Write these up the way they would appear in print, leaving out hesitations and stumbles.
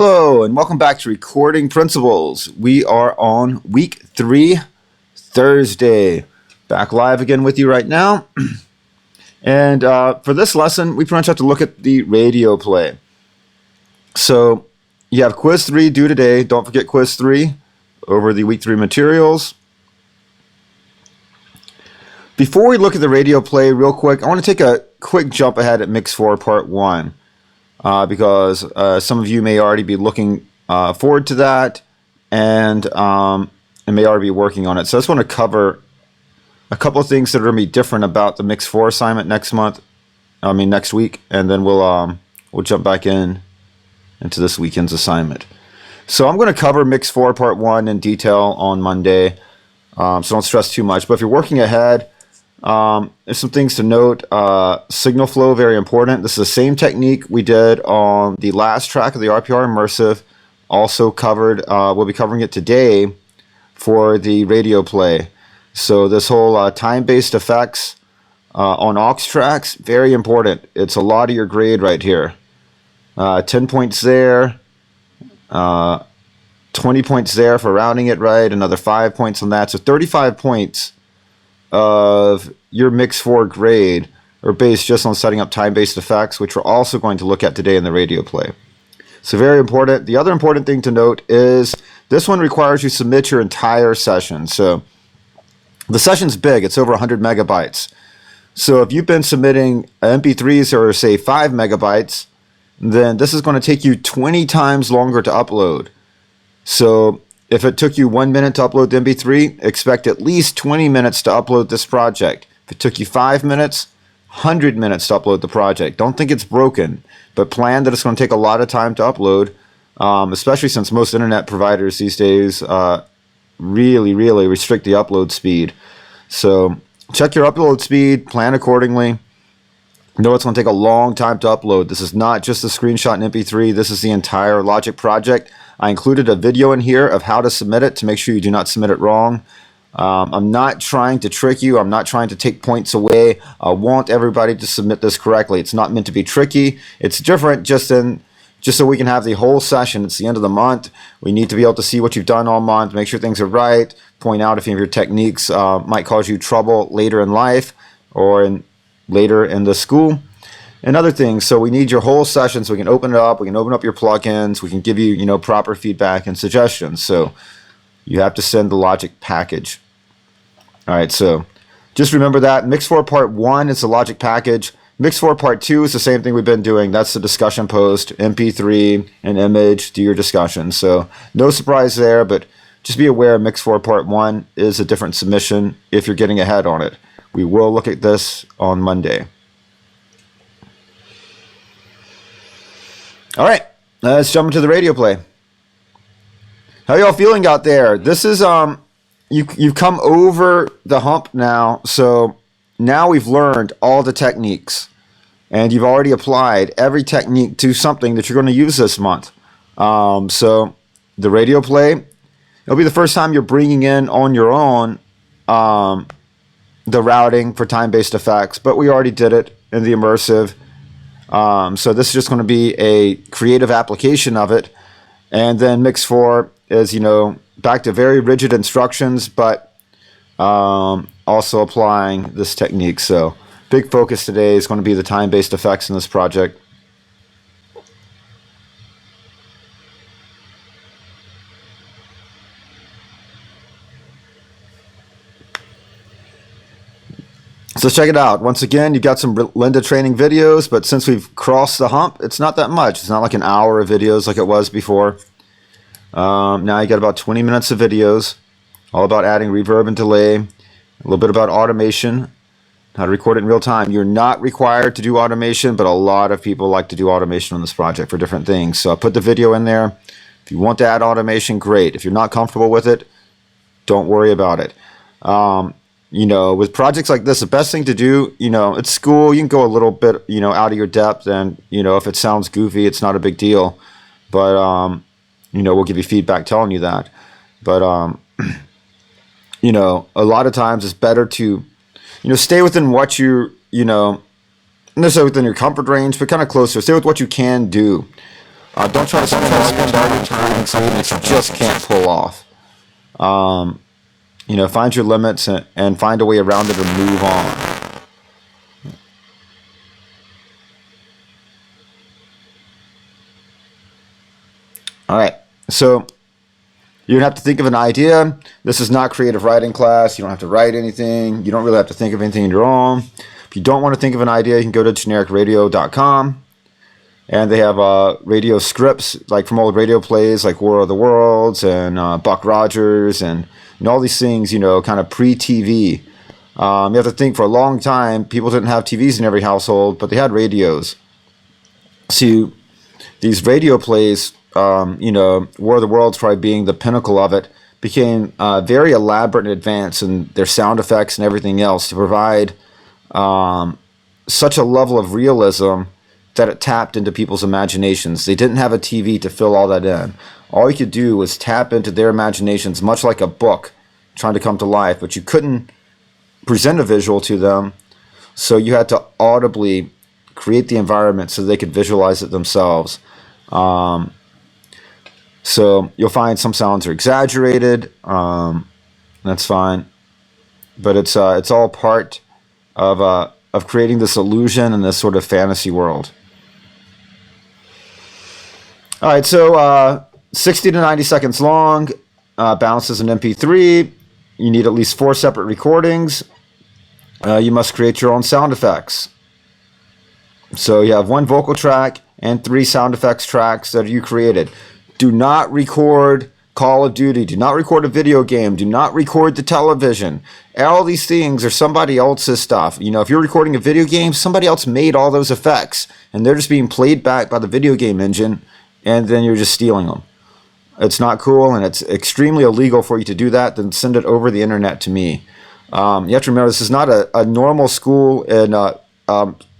Hello and welcome back to Recording Principles. We are on week 3, Thursday. Back live again with you right now. And for this lesson, we pretty much have to look at the radio play. So you have quiz 3 due today. Don't forget quiz 3 over the week 3 materials. Before we look at the radio play real quick, I want to take a quick jump ahead at Mix 4 Part 1. Because some of you may already be looking forward to that and may already be working on it. So I just want to cover a couple of things that are going to be different about the Mix 4 assignment next week, and then we'll jump back into this weekend's assignment. So I'm going to cover Mix 4 Part 1 in detail on Monday, so don't stress too much. But if you're working ahead, there's some things to note. Signal flow, very important. This is the same technique we did on the last track of the RPR immersive. Also covered, we'll be covering it today for the radio play. So this whole time-based effects on aux tracks, very important. It's a lot of your grade right here. 10 points there, 20 points there for rounding it right, another 5 points on that. So 35 points of your Mix 4 grade are based just on setting up time-based effects, which we're also going to look at today in the radio play. So very important. The other important thing to note is this one requires you submit your entire session. So the session's big. It's over 100 megabytes. So if you've been submitting MP3s or say 5 megabytes, then this is going to take you 20 times longer to upload. So if it took you 1 minute to upload the MP3, expect at least 20 minutes to upload this project. If it took you 5 minutes, 100 minutes to upload the project. Don't think it's broken, but plan that it's going to take a lot of time to upload, especially since most internet providers these days really restrict the upload speed. So check your upload speed, plan accordingly. Know it's going to take a long time to upload. This is not just a screenshot in MP3. This is the entire Logic project. I included a video in here of how to submit it to make sure you do not submit it wrong. I'm not trying to trick you. I'm not trying to take points away. I want everybody to submit this correctly. It's not meant to be tricky. It's different just so we can have the whole session. It's the end of the month. We need to be able to see what you've done all month, make sure things are right, point out if any of your techniques might cause you trouble later in life or later in the school. And other things. So we need your whole session so we can open it up. We can open up your plugins. We can give you, proper feedback and suggestions. So you have to send the Logic package. All right, so just remember that. Mix 4 Part 1 is the Logic package. Mix 4 Part 2 is the same thing we've been doing. That's the discussion post, MP3, and image, do your discussion. So no surprise there, but just be aware Mix 4 Part 1 is a different submission if you're getting ahead on it. We will look at this on Monday. All right, let's jump into the radio play. How y'all feeling out there? This is you've come over the hump now, so now we've learned all the techniques, and you've already applied every technique to something that you're going to use this month. So the radio play, it'll be the first time you're bringing in on your own the routing for time-based effects, but we already did it in the immersive. So this is just going to be a creative application of it. And then Mix 4 is, back to very rigid instructions, but also applying this technique. So big focus today is going to be the time-based effects in this project. So check it out. Once again, you've got some Linda training videos, but since we've crossed the hump, it's not that much. It's not like an hour of videos like it was before. Now you got about 20 minutes of videos, all about adding reverb and delay, a little bit about automation, how to record it in real time. You're not required to do automation, but a lot of people like to do automation on this project for different things. So I put the video in there. If you want to add automation, great. If you're not comfortable with it, don't worry about it. With projects like this, the best thing to do, it's school. You can go a little bit, out of your depth, and, if it sounds goofy, it's not a big deal. But, we'll give you feedback telling you that. But, a lot of times it's better to, stay within what not necessarily within your comfort range, but kind of closer. Stay with what you can do. Don't try to spend all your time on something that you just can't pull off. Find your limits and find a way around it or move on. All right, so you don't have to think of an idea. This is not creative writing class. You don't have to write anything. You don't really have to think of anything on your own. If you don't want to think of an idea, you can go to genericradio.com. And they have radio scripts, like from old radio plays, like War of the Worlds and Buck Rogers and all these things, kind of pre-TV. You have to think for a long time, people didn't have TVs in every household, but they had radios. So these radio plays, War of the Worlds probably being the pinnacle of it, became very elaborate and advanced in their sound effects and everything else to provide such a level of realism that it tapped into people's imaginations. They didn't have a TV to fill all that in. All you could do was tap into their imaginations, much like a book trying to come to life, but you couldn't present a visual to them, so you had to audibly create the environment so they could visualize it themselves. So you'll find some sounds are exaggerated. That's fine, but it's all part of creating this illusion and this sort of fantasy world. All right, so 60 to 90 seconds long, bounces an MP3. You need at least 4 separate recordings. You must create your own sound effects. So you have 1 vocal track and 3 sound effects tracks that you created. Do not record Call of Duty. Do not record a video game. Do not record the television. All these things are somebody else's stuff. If you're recording a video game, somebody else made all those effects, and they're just being played back by the video game engine, and then you're just stealing them. It's not cool, and it's extremely illegal for you to do that. Then send it over the internet to me. You have to remember, this is not a normal school in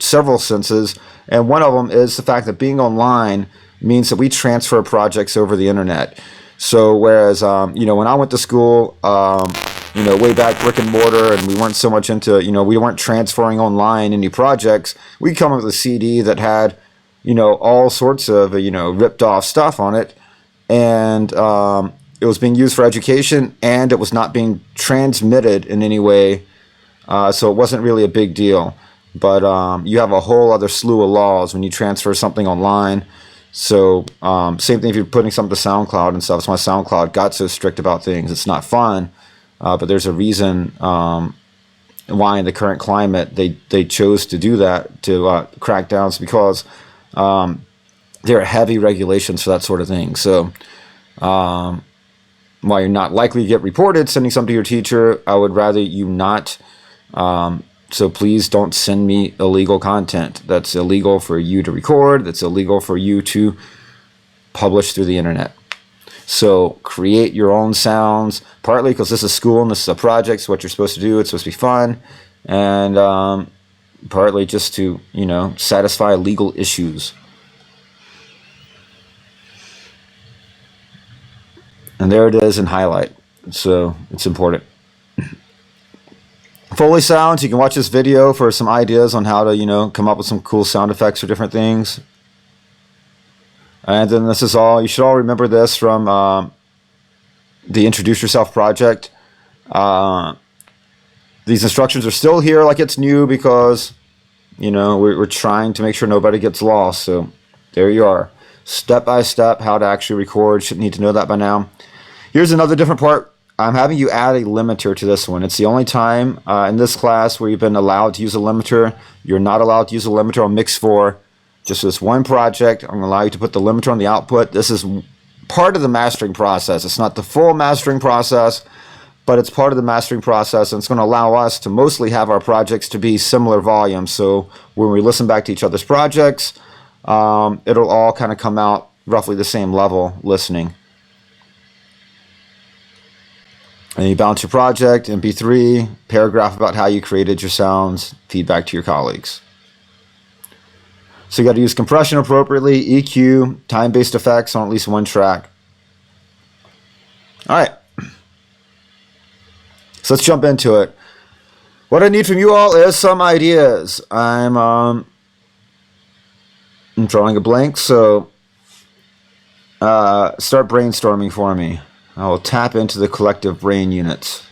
several senses, and one of them is the fact that being online means that we transfer projects over the internet. So whereas, when I went to school, way back brick and mortar, and we weren't so much into, we weren't transferring online any projects, we'd come up with a CD that had, all sorts of, ripped off stuff on it. And it was being used for education, and it was not being transmitted in any way. So it wasn't really a big deal. But you have a whole other slew of laws when you transfer something online. So same thing if you're putting something to SoundCloud and stuff. That's why SoundCloud got so strict about things. It's not fun, but there's a reason why in the current climate they chose to do that, to crack down. It's because there are heavy regulations for that sort of thing. So while you're not likely to get reported sending something to your teacher, I would rather you not. So please don't send me illegal content. That's illegal for you to record. That's illegal for you to publish through the internet. So create your own sounds, partly because this is school and this is a project, so what you're supposed to do, it's supposed to be fun, and partly just to, satisfy legal issues. And there it is in highlight. So it's important. Foley sounds, you can watch this video for some ideas on how to, come up with some cool sound effects for different things. And then this is all, you should all remember this from the Introduce Yourself project. These instructions are still here like it's new because, we're trying to make sure nobody gets lost. So there you are. Step by step, how to actually record. Should need to know that by now. Here's another different part. I'm having you add a limiter to this one. It's the only time in this class where you've been allowed to use a limiter. You're not allowed to use a limiter on Mix 4. Just this one project, I'm going to allow you to put the limiter on the output. This is part of the mastering process. It's not the full mastering process, but it's part of the mastering process, and it's going to allow us to mostly have our projects to be similar volume. So when we listen back to each other's projects, it'll all kind of come out roughly the same level listening. And you bounce your project, MP3, paragraph about how you created your sounds, feedback to your colleagues. So you got to use compression appropriately, EQ, time-based effects on at least one track. All right. So let's jump into it. What I need from you all is some ideas. I'm drawing a blank, so Start brainstorming for me. I will tap into the collective brain units.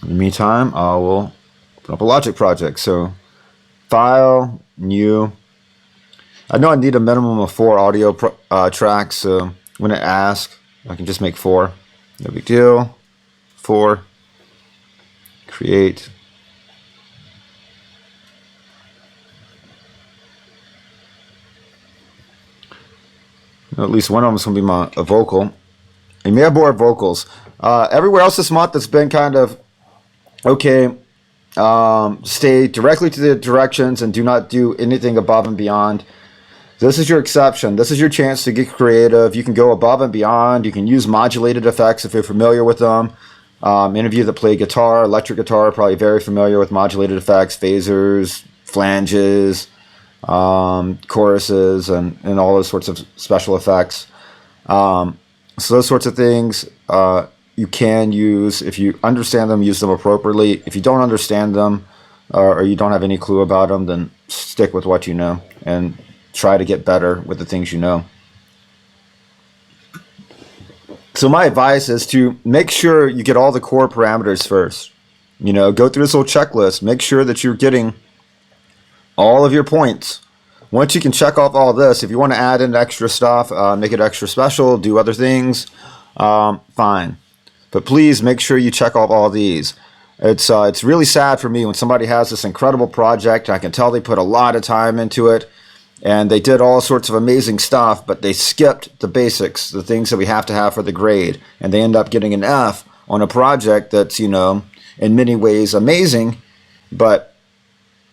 In the meantime, I will open up a logic project. So, file, new. I know I need a minimum of 4 audio tracks, so when it asks, I can just make 4. No big deal. 4. Create. At least one of them is going to be a vocal. You may have more vocals. Everywhere else this month, it's been kind of okay. Stay directly to the directions and do not do anything above and beyond. This is your exception. This is your chance to get creative. You can go above and beyond. You can use modulated effects if you're familiar with them. Any of you that play guitar, electric guitar, are probably very familiar with modulated effects, phasers, flanges, choruses, and all those sorts of special effects. So those sorts of things you can use. If you understand them, use them appropriately. If you don't understand them or you don't have any clue about them, then stick with what you know and try to get better with the things you know. So my advice is to make sure you get all the core parameters first. You know, go through this little checklist. Make sure that you're getting all of your points. Once you can check off all this, if you want to add in extra stuff, make it extra special, do other things, fine. But please make sure you check off all these. It's really sad for me when somebody has this incredible project. I can tell they put a lot of time into it, and they did all sorts of amazing stuff, but they skipped the basics, the things that we have to have for the grade, and they end up getting an F on a project that's, you know, in many ways amazing, but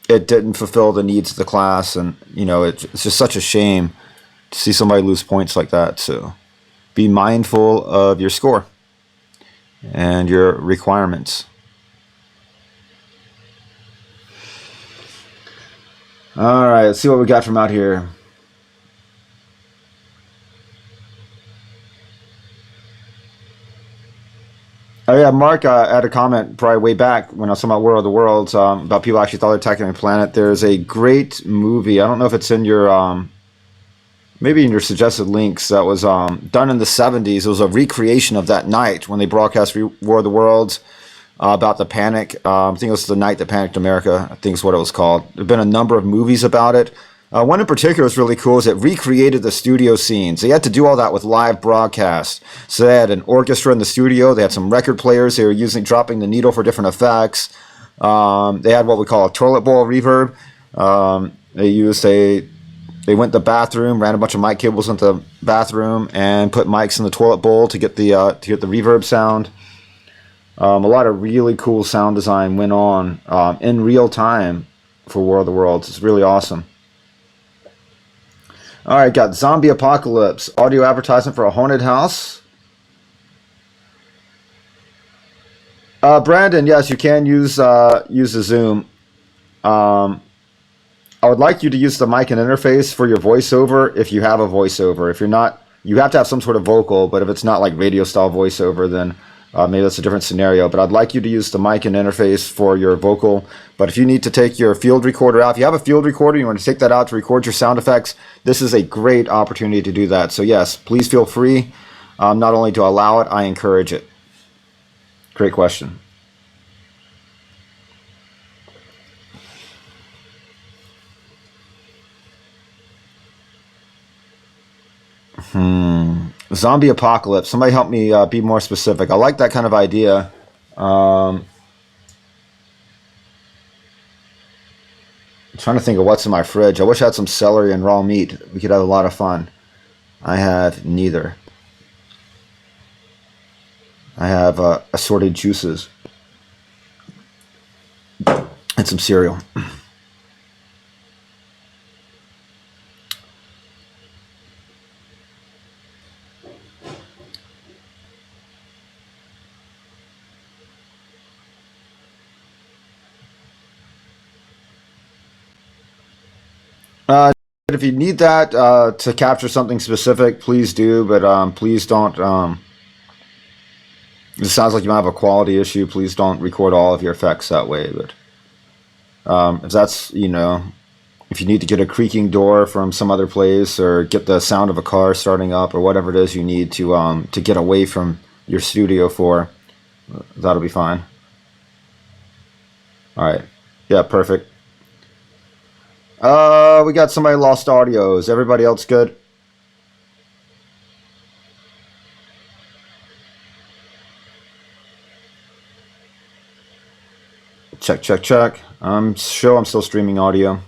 it didn't fulfill the needs of the class, and, you know, it's just such a shame to see somebody lose points like that. So be mindful of your score and your requirements. All right, let's see what we got from out here. Oh yeah, Mark had a comment probably way back when I was talking about War of the Worlds about people actually thought they were attacking the planet. There's a great movie. I don't know if it's in your maybe in your suggested links that was done in the 70s. It was a recreation of that night when they broadcast War of the Worlds. About the panic. I think it was The Night That Panicked America, I think is what it was called. There have been a number of movies about it. One in particular is really cool is it recreated the studio scenes. They had to do all that with live broadcast. So they had an orchestra in the studio. They had some record players. They were dropping the needle for different effects. They had what we call a toilet bowl reverb. They went to the bathroom, ran a bunch of mic cables into the bathroom, and put mics in the toilet bowl to get the reverb sound. A lot of really cool sound design went on in real time for War of the Worlds. It's really awesome. All right, got Zombie Apocalypse, audio advertisement for a haunted house. Brandon, yes, you can use the Zoom. I would like you to use the mic and interface for your voiceover if you have a voiceover. If you're not, you have to have some sort of vocal, but if it's not like radio style voiceover, then maybe that's a different scenario, but I'd like you to use the mic and interface for your vocal. But if you need to take your field recorder out, if you have a field recorder, you want to take that out to record your sound effects, this is a great opportunity to do that. So yes, please feel free. Not only do I allow it, I encourage it. Great question. Zombie Apocalypse. Somebody help me be more specific. I like that kind of idea. I'm trying to think of what's in my fridge. I wish I had some celery and raw meat. We could have a lot of fun. I have neither. I have assorted juices and some cereal. If you need that to capture something specific, please do, but please don't. It sounds like you might have a quality issue. Please don't record all of your effects that way. But if that's, if if you need to get a creaking door from some other place or get the sound of a car starting up or whatever it is you need to get away from your studio for, that'll be fine. All right. Yeah, perfect. We got somebody lost audio. Is everybody else good? Check, check, check. I'm still streaming audio.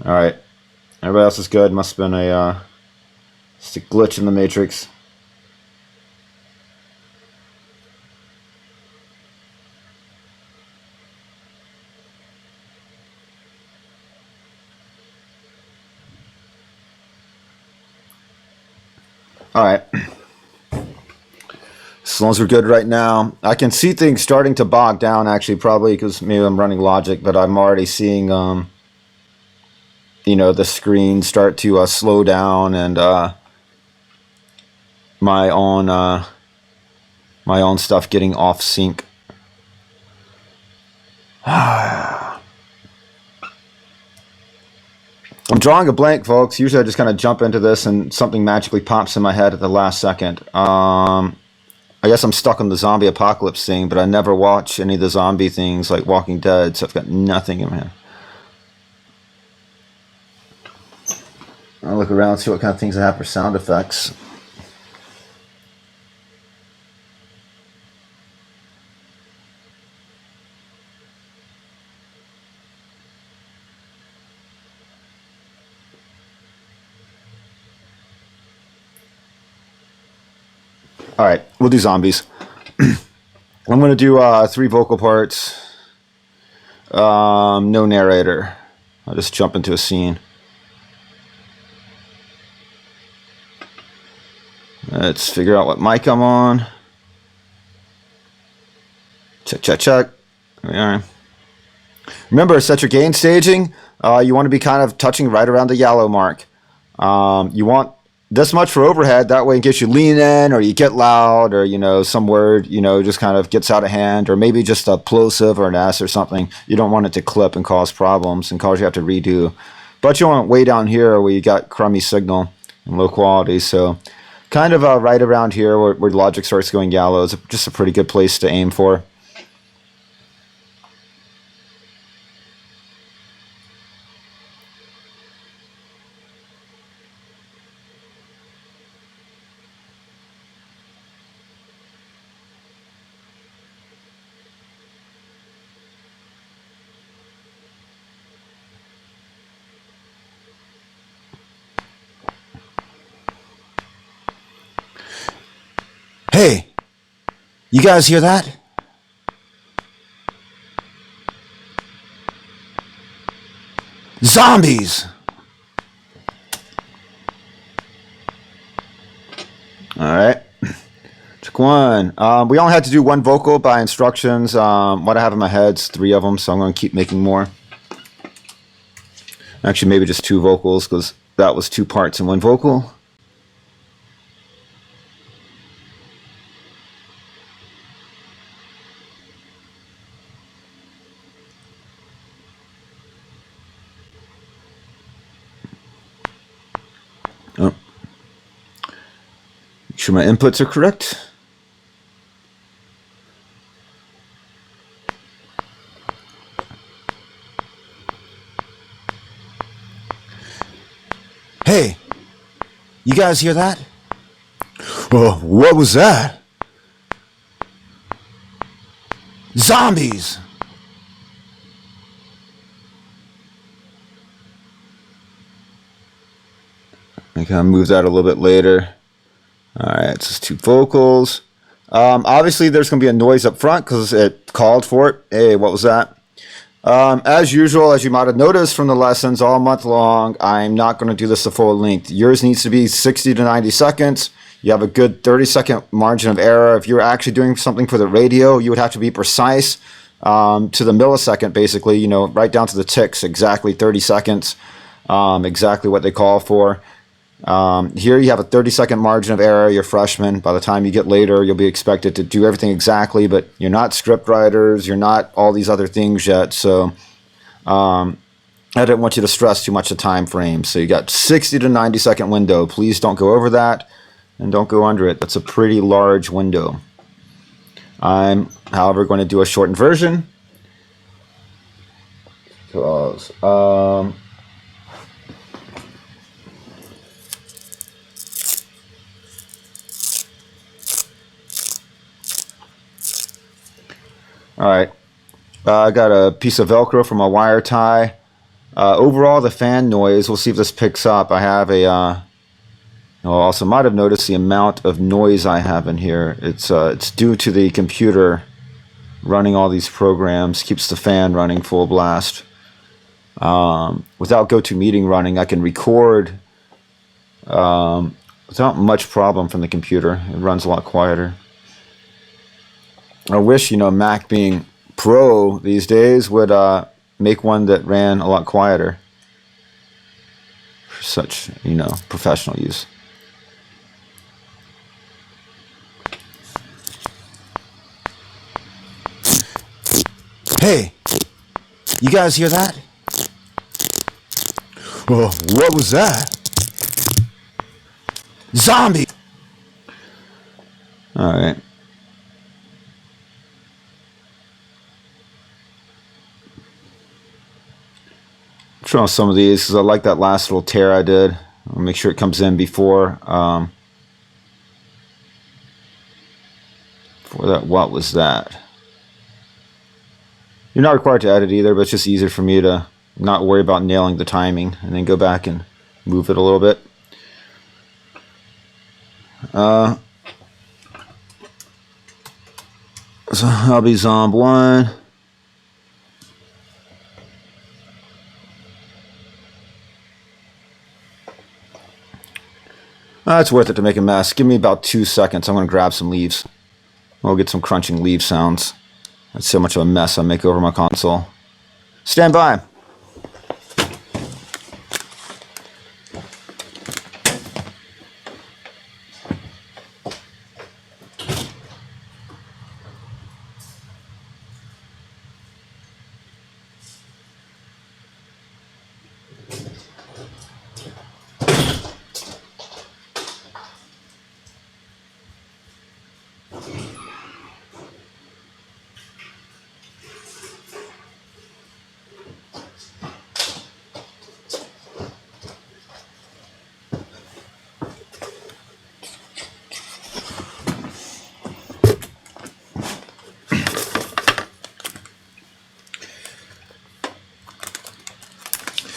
All right. Everybody else is good. Must have been just a glitch in the matrix. All right. As long as we're good right now. I can see things starting to bog down, actually, probably because maybe I'm running logic, but I'm already seeing, the screen start to slow down and my own stuff getting off sync. I'm drawing a blank, folks. Usually I just kind of jump into this and something magically pops in my head at the last second. I guess I'm stuck on the zombie apocalypse thing, but I never watch any of the zombie things like Walking Dead, so I've got nothing in my head. I'll look around and see what kind of things I have for sound effects. All right, we'll do zombies. I'm going to do 3 vocal parts. No narrator. I'll just jump into a scene. Let's figure out what mic I'm on. Check, check, check. There we are. Remember, set your gain staging. You want to be kind of touching right around the yellow mark. You want this much for overhead. That way in case you lean in or you get loud or, some word, just kind of gets out of hand, or maybe just a plosive or an S or something. You don't want it to clip and cause problems and cause you have to redo. But you want it way down here where you got crummy signal and low quality. So kind of right around here where logic starts going yellow is just a pretty good place to aim for. Hey, you guys hear that? Zombies! Alright. Check 1. We only had to do 1 vocal by instructions. What I have in my head is 3 of them, so I'm going to keep making more. Actually, maybe just 2 vocals, because that was 2 parts in 1 vocal. Oh. Make sure my inputs are correct. Hey, you guys hear that? Oh, what was that? Zombies! I can move that a little bit later. Alright, it's just 2 vocals. Obviously, there's going to be a noise up front because it called for it. Hey, what was that? As usual, as you might have noticed from the lessons all month long, I'm not going to do this the full length. Yours needs to be 60 to 90 seconds. You have a good 30-second margin of error. If you're actually doing something for the radio, you would have to be precise to the millisecond, basically, right down to the ticks, exactly 30 seconds, exactly what they call for. Here you have a 30-second margin of error. You're freshmen. By the time you get later, you'll be expected to do everything exactly, but you're not script writers. You're not all these other things yet. So I didn't want you to stress too much the time frame. So you got 60 to 90 second window. Please don't go over that and don't go under it. That's a pretty large window. I'm, however, going to do a shortened version. Because, all right. I got a piece of Velcro from a wire tie. Overall, the fan noise, we'll see if this picks up. I have a, also might have noticed the amount of noise I have in here. It's due to the computer running all these programs, keeps the fan running full blast. Without GoToMeeting running, I can record without much problem from the computer. It runs a lot quieter. I wish, Mac being Pro these days would make one that ran a lot quieter for such, professional use. Hey, you guys hear that? Well, what was that? Zombie! Alright. Try some of these because I like that last little tear I did. I'll make sure it comes in before for that. What was that? You're not required to edit either, but it's just easier for me to not worry about nailing the timing and then go back and move it a little bit. So I'll be Zomb 1. It's worth it to make a mess. Give me about 2 seconds. I'm going to grab some leaves. We'll get some crunching leaf sounds. That's so much of a mess I make over my console. Stand by.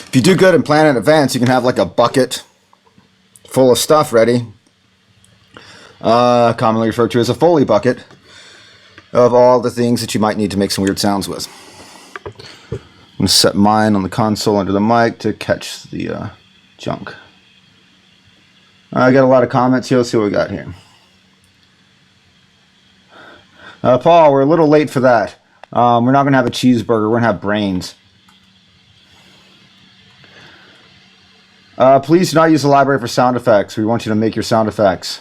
If you do good and plan in advance, you can have like a bucket full of stuff ready. Commonly referred to as a Foley bucket of all the things that you might need to make some weird sounds with. I'm going to set mine on the console under the mic to catch the junk. I got a lot of comments here. Let's see what we got here. Paul, we're a little late for that. We're not going to have a cheeseburger. We're going to have brains. Please do not use the library for sound effects. We want you to make your sound effects.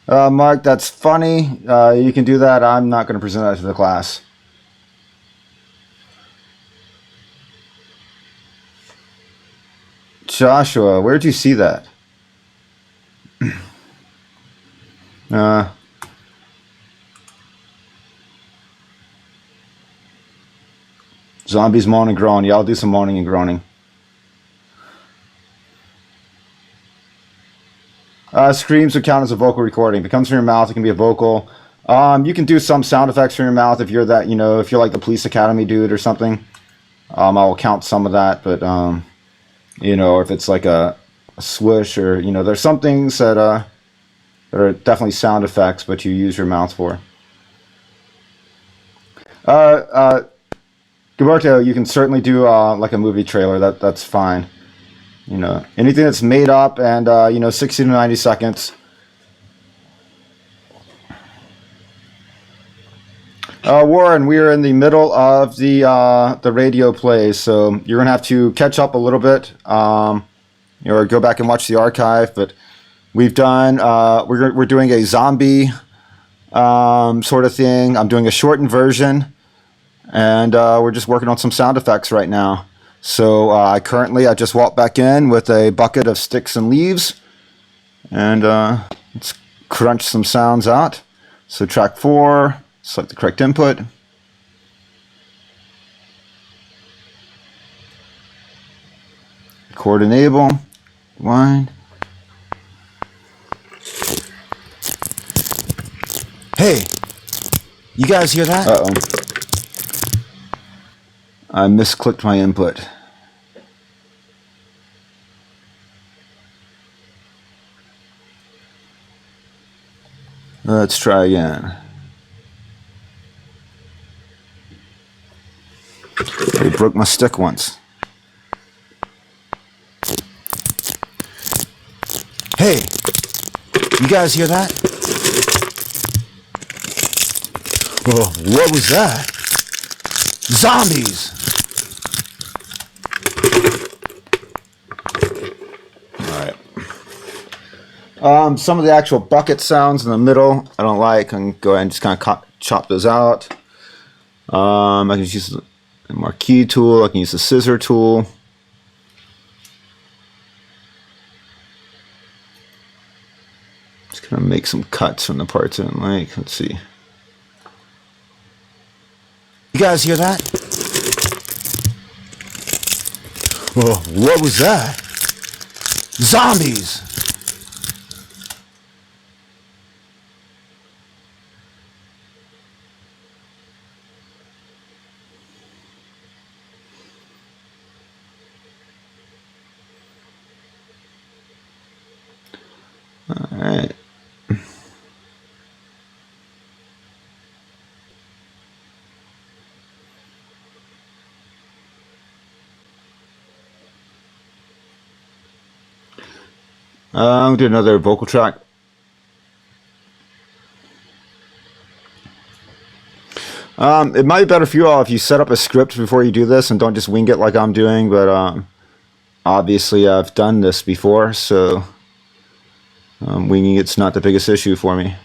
Mark, that's funny. You can do that. I'm not going to present that to the class. Joshua, where'd you see that? Zombies moan and groan. Yeah, I'll do some moaning and groaning. Screams would count as a vocal recording. If it comes from your mouth, it can be a vocal. You can do some sound effects from your mouth if you're that, if you're like the Police Academy dude or something. I will count some of that, but or if it's like a swoosh or there's some things that are definitely sound effects, but you use your mouth for. Gilberto, you can certainly do like a movie trailer. That's fine. Anything that's made up and 60 to 90 seconds. Warren, we are in the middle of the radio play, so you're gonna have to catch up a little bit, or go back and watch the archive. But we've done we're doing a zombie sort of thing. I'm doing a shortened version, and we're just working on some sound effects right now. So currently I just walked back in with a bucket of sticks and leaves, and let's crunch some sounds out. So track 4, select the correct input. Record enable, wind. Hey, you guys hear that? Uh-oh. I misclicked my input. Let's try again. I broke my stick once. Hey, you guys hear that? Oh, what was that? Zombies! Alright. Some of the actual bucket sounds in the middle I don't like. I can go ahead and just kind of chop those out. I can use the marquee tool. I can use the scissor tool. Just gonna make some cuts from the parts I don't like. Let's see. You guys hear that? Oh, what was that? Zombies! All right. I'll do another vocal track. It might be better for you all if you set up a script before you do this and don't just wing it like I'm doing, but obviously I've done this before, so winging it's not the biggest issue for me.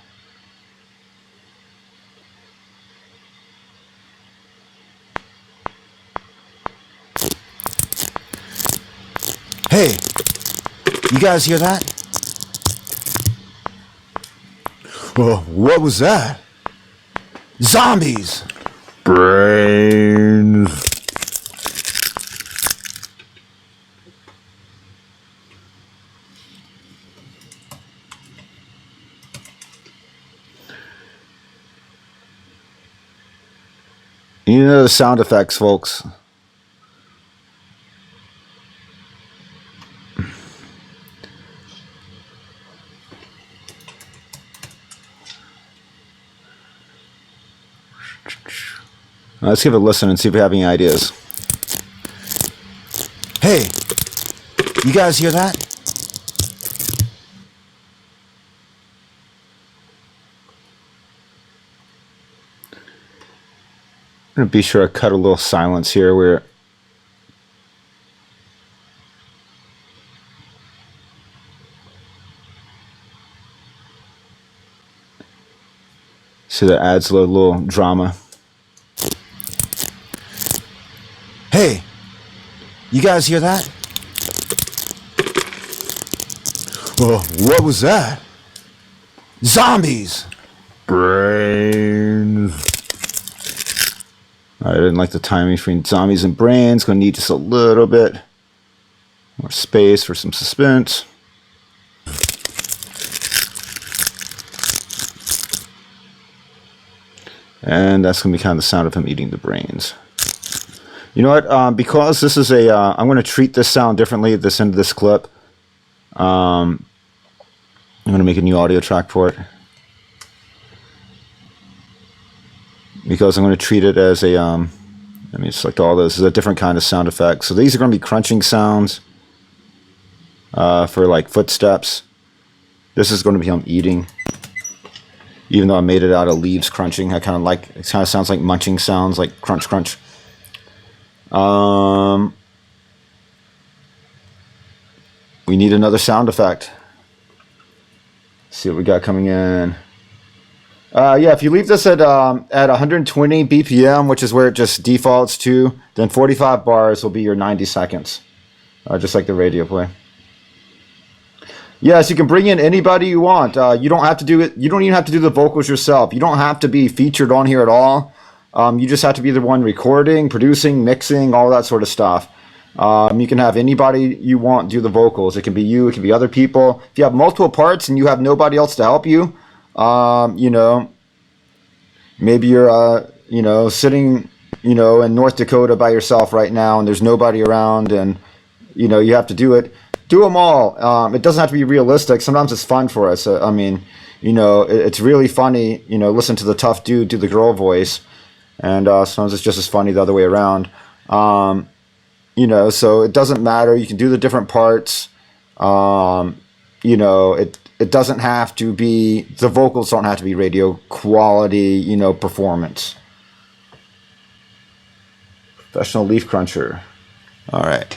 Hey, you guys hear that? Oh, what was that? Zombies! Brains! You know the sound effects, folks. Let's give it a listen and see if we have any ideas. Hey, you guys hear that? I'm going to be sure I cut a little silence here where so that adds a little drama. Hey, you guys hear that? Oh, what was that? Zombies! Brains. I didn't like the timing between zombies and brains. Gonna need just a little bit more space for some suspense. And that's gonna be kind of the sound of him eating the brains. You know what? Because this is a, I'm going to treat this sound differently at this end of this clip. I'm going to make a new audio track for it. Because I'm going to treat it as a, let me select all this as a different kind of sound effect. So these are going to be crunching sounds for like footsteps. This is going to be him eating. Even though I made it out of leaves crunching, I kind of like, it kind of sounds like munching sounds, like crunch, crunch. We need another sound effect. Let's see what we got coming in. Yeah, if you leave this at 120 BPM, which is where it just defaults to, then 45 bars will be your 90 seconds, just like the radio play. Yes, you can bring in anybody you want. You don't have to do it. You don't even have to do the vocals yourself. You don't have to be featured on here at all. You just have to be the one recording, producing, mixing, all that sort of stuff. You can have anybody you want do the vocals. It can be you. It can be other people. If you have multiple parts and you have nobody else to help you, you know, maybe you're, you know, sitting, you know, in North Dakota by yourself right now and there's nobody around and, you know, you have to do it. Do them all. It doesn't have to be realistic. Sometimes it's fun for us. I mean, you know, it's really funny, you know, listen to the tough dude do the girl voice. And sometimes it's just as funny the other way around. You know, so it doesn't matter. You can do the different parts. You know, it doesn't have to be, the vocals don't have to be radio quality, you know, performance. Professional leaf cruncher. All right.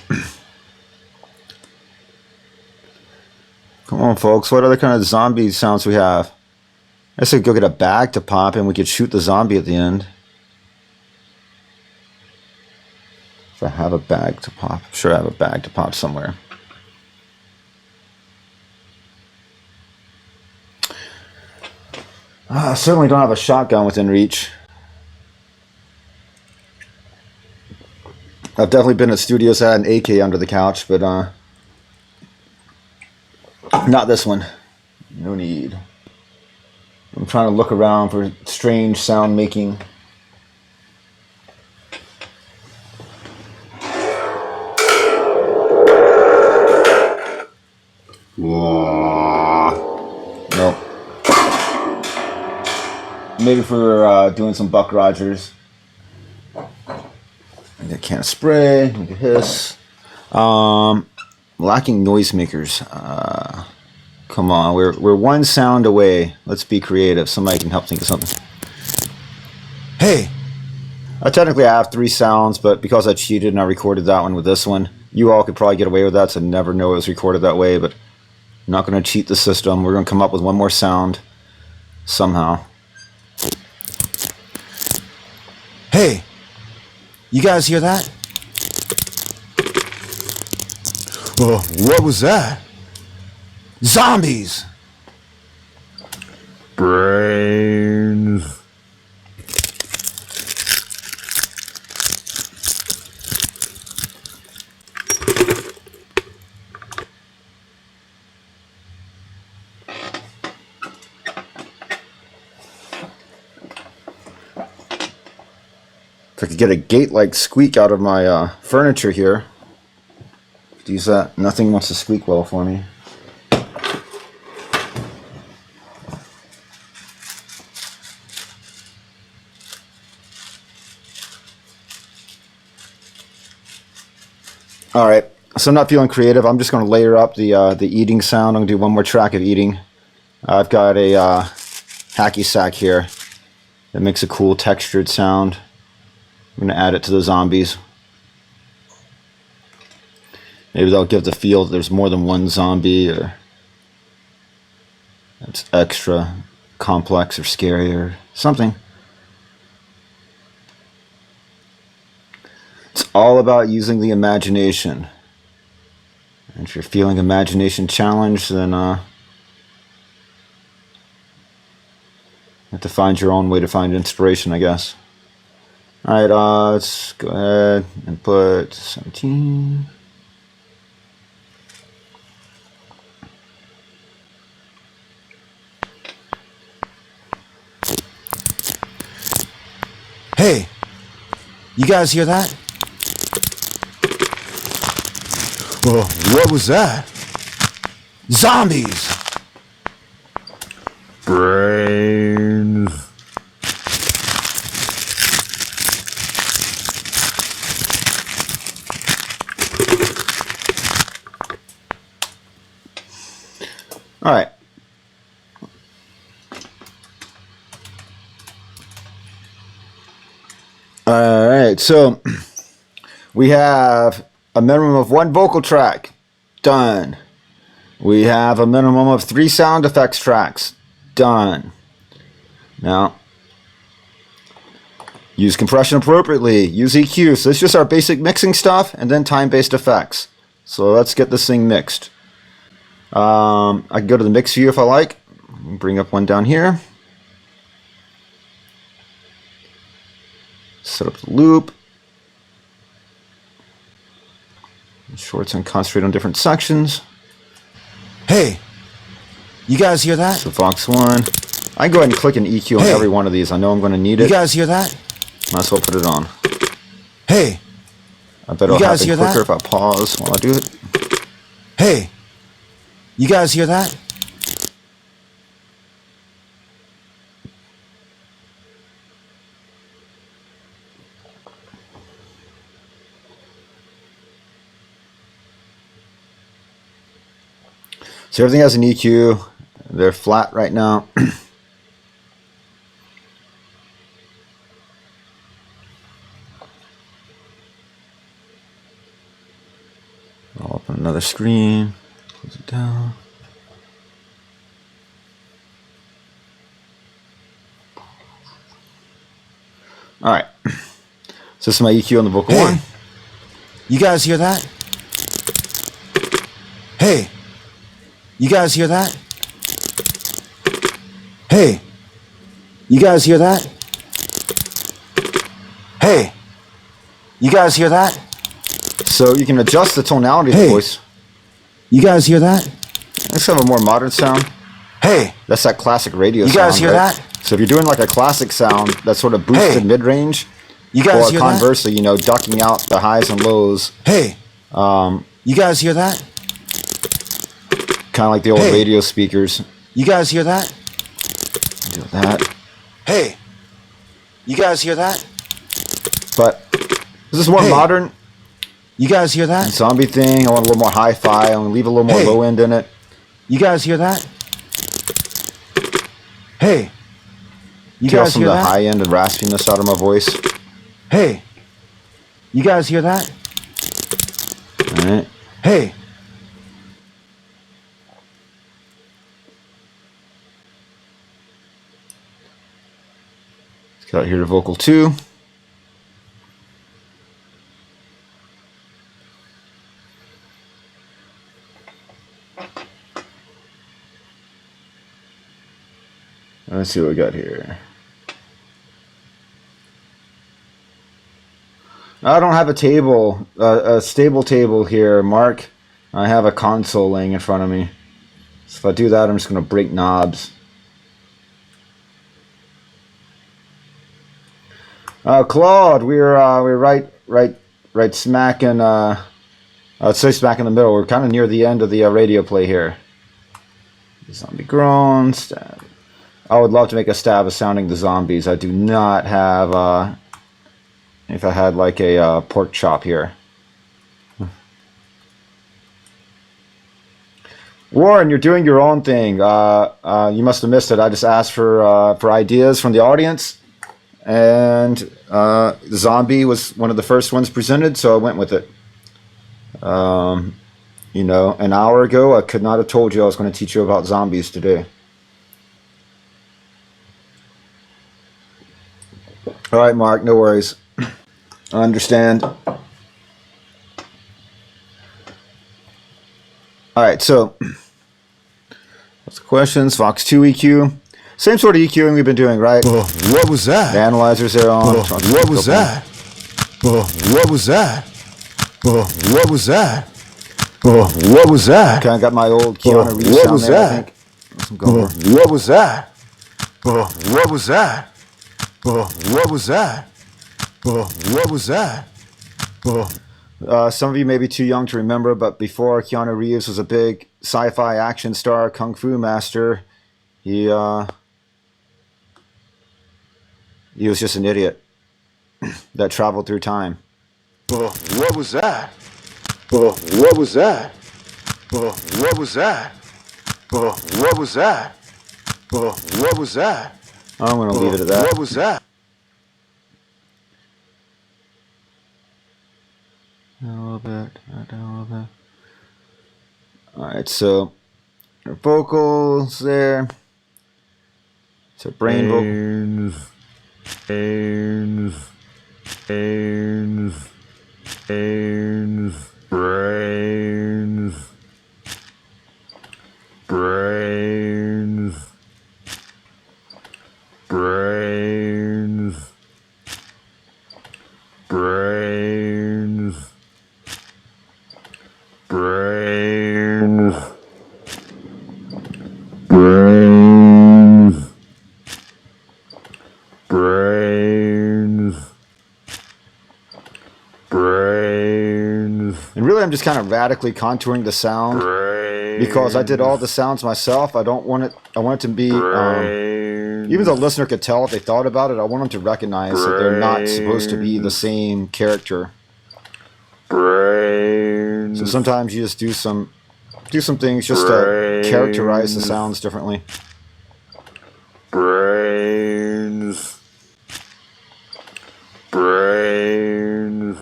Come on, folks. What other kind of zombie sounds we have? I said go get a bag to pop and we could shoot the zombie at the end. If I have a bag to pop. I'm sure I have a bag to pop somewhere. I certainly don't have a shotgun within reach. I've definitely been at studios that had an AK under the couch, but not this one. No need. I'm trying to look around for strange sound making. Nope. Maybe if we were doing some Buck Rogers. I got a can of spray, like a hiss. Lacking noisemakers. Come on, we're one sound away. Let's be creative. Somebody can help think of something. Hey! Technically I have 3 sounds, but because I cheated and I recorded that one with this one, you all could probably get away with that, so never know it was recorded that way, but I'm not going to cheat the system. We're going to come up with one more sound somehow. Hey! You guys hear that? What was that? Zombies! Brains. If I could get a gate-like squeak out of my furniture here. Use that. Nothing wants to squeak well for me. All right, so I'm not feeling creative. I'm just going to layer up the eating sound. I'm going to do one more track of eating. I've got a hacky sack here that makes a cool textured sound. I'm going to add it to the zombies. Maybe they'll give the feel that there's more than one zombie, or it's extra complex or scary or something. It's all about using the imagination. And if you're feeling imagination challenged, then you have to find your own way to find inspiration, I guess. Alright, let's go ahead and put 17. Hey, you guys hear that? What was that? Zombies! Brains. All right. All right, so we have a minimum of 1 vocal track. Done. We have a minimum of 3 sound effects tracks. Done. Now, use compression appropriately. Use EQ. So this is just our basic mixing stuff, and then time-based effects. So let's get this thing mixed. I can go to the mix view if I like. Bring up one down here. Set up the loop. Shorts and concentrate on different sections. Hey, you guys hear that? So Vox 1. I can go ahead and click an EQ on every one of these. I know I'm going to need it. You guys hear that? Might as well put it on. Hey, I bet it'll happen quicker if I pause while I do it. Hey, you guys hear that? So everything has an EQ. They're flat right now. I'll open another screen. Close it down. All right. So this is my EQ on the vocal 1. You guys hear that? Hey, you guys hear that? Hey, you guys hear that? Hey, you guys hear that? So you can adjust the tonality of the voice. You guys hear that? Let's have a more modern sound. Hey, that's that classic radio sound. You guys hear that? So if you're doing like a classic sound that's sort of boosted mid-range, you guys hear that? Or conversely, you know, ducking out the highs and lows. Hey, you guys hear that? Kind of like the old radio speakers. You guys hear that? Do that. Hey, you guys hear that? But this is more modern. You guys hear that? Zombie thing. I want a little more hi-fi. I want to leave a little more low end in it. You guys hear that? Hey, you Take guys some hear of the that? high end and raspiness out of my voice. Hey, you guys hear that? All right. Hey. Let's got here to vocal 2. Let's see what we got here. I don't have a table, a stable table here, Mark. I have a console laying in front of me. So if I do that, I'm just going to break knobs. Claude, we're right smack in. I'd say smack in the middle. We're kind of near the end of the radio play here. Zombie groan. Stab. I would love to make a stab of sounding the zombies. I do not have. If I had like a pork chop here. Warren, you're doing your own thing. You must have missed it. I just asked for ideas from the audience, and the zombie was one of the first ones presented, so I went with it. You know, an hour ago, I could not have told you I was going to teach you about zombies today. All right, Mark, no worries. I understand. All right, so what's the questions? Vox 2 EQ. Same sort of EQing we've been doing, right? What was that? The analyzers are on. What was that? What was that? What was that? What was that? Kind of got my old Keanu Reeves What sound was there, that? I think. What was that? What was that? What was that? What was that? Some of you may be too young to remember, but before Keanu Reeves was a big sci-fi action star, kung fu master, he was just an idiot that traveled through time. What was that? What was that? What was that? What was that? What was that? I'm going to leave it at that. What was that? Down a little bit, down a little bit. All right, so our vocals there. So brain vocal. Brains. Brains. Brains. Brains. Brains. Brains. Brains. Brains. Brains. Brains. Brains. Brains. And really, I'm just kind of radically contouring the sound because I did all the sounds myself. I don't want it. I want it to be, even though the listener could tell if they thought about it, I want them to recognize that they're not supposed to be the same character. So sometimes you just do some things just to characterize the sounds differently. Brains. Brains.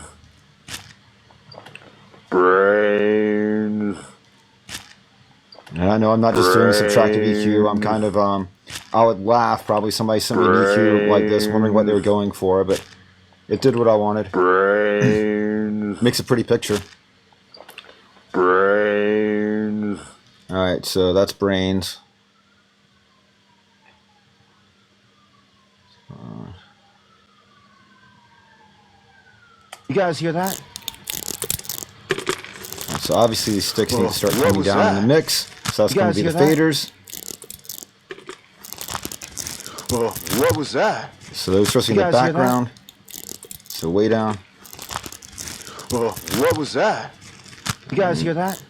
Brains. And I know I'm not just doing subtractive EQ. I'm kind of, I would laugh. Probably somebody sent me an EQ like this, wondering what they were going for, but it did what I wanted. Brains. Makes a pretty picture. Brains. All right, so that's brains. You guys hear that? So obviously these sticks need to start What coming was down that? in the mix. So that's You going to guys be the hear that? faders. What was that? So those are supposed to be You in the guys hear that? background. So way down. What was that? You guys hear that?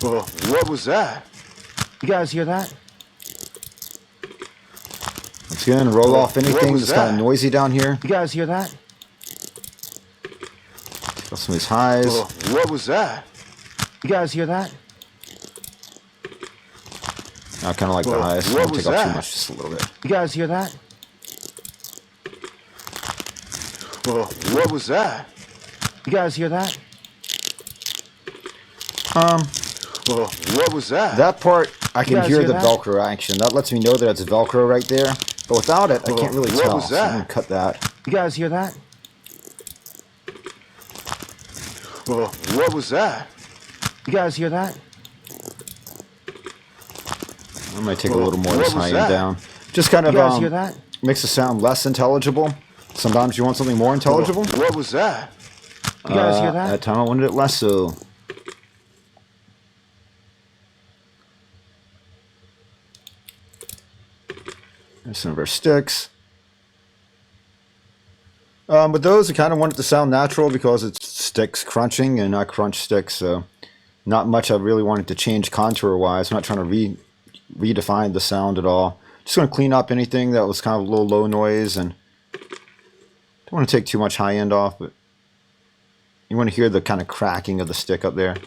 What was that? You guys hear that? Once again, roll off anything was that's kind of that? noisy down here. You guys hear that? Got some of these highs. What was that? You guys hear that? I kind of like the highs. what Don't was take off too that? much, just a little bit. You guys hear that? What was that? You guys hear that? What was that? That part, I can guys hear hear the that? Velcro action. That lets me know that it's Velcro right there. But without it, I can't really what tell. was So I'm that? going to cut that. You guys hear that? What was that? You guys hear that? I'm going to take a little more of what this was high end that? down. Just kind You guys hear of that? makes the sound less intelligible. Sometimes you want something more intelligible. What was that? You guys hear At that? that time I wanted it less so. There's some of our sticks. With those, I kind of want it to sound natural because it's sticks crunching and not crunch sticks. So not much I really wanted to change contour-wise. I'm not trying to redefine the sound at all. Just going to clean up anything that was kind of a little low noise, and don't want to take too much high end off, but you want to hear the kind of cracking of the stick up there.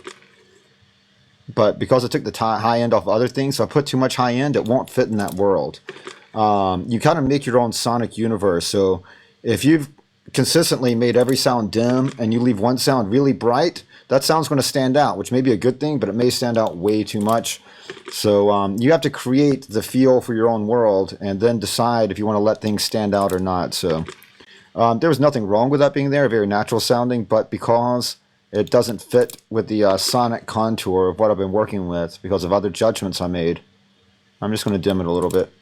But because I took the high end off other things, so I put too much high end, it won't fit in that world. You kind of make your own sonic universe. So if you've consistently made every sound dim and you leave one sound really bright, that sound's going to stand out, which may be a good thing, but it may stand out way too much. So you have to create the feel for your own world and then decide if you want to let things stand out or not. So there was nothing wrong with that being there, very natural sounding, but because it doesn't fit with the sonic contour of what I've been working with because of other judgments I made, I'm just going to dim it a little bit.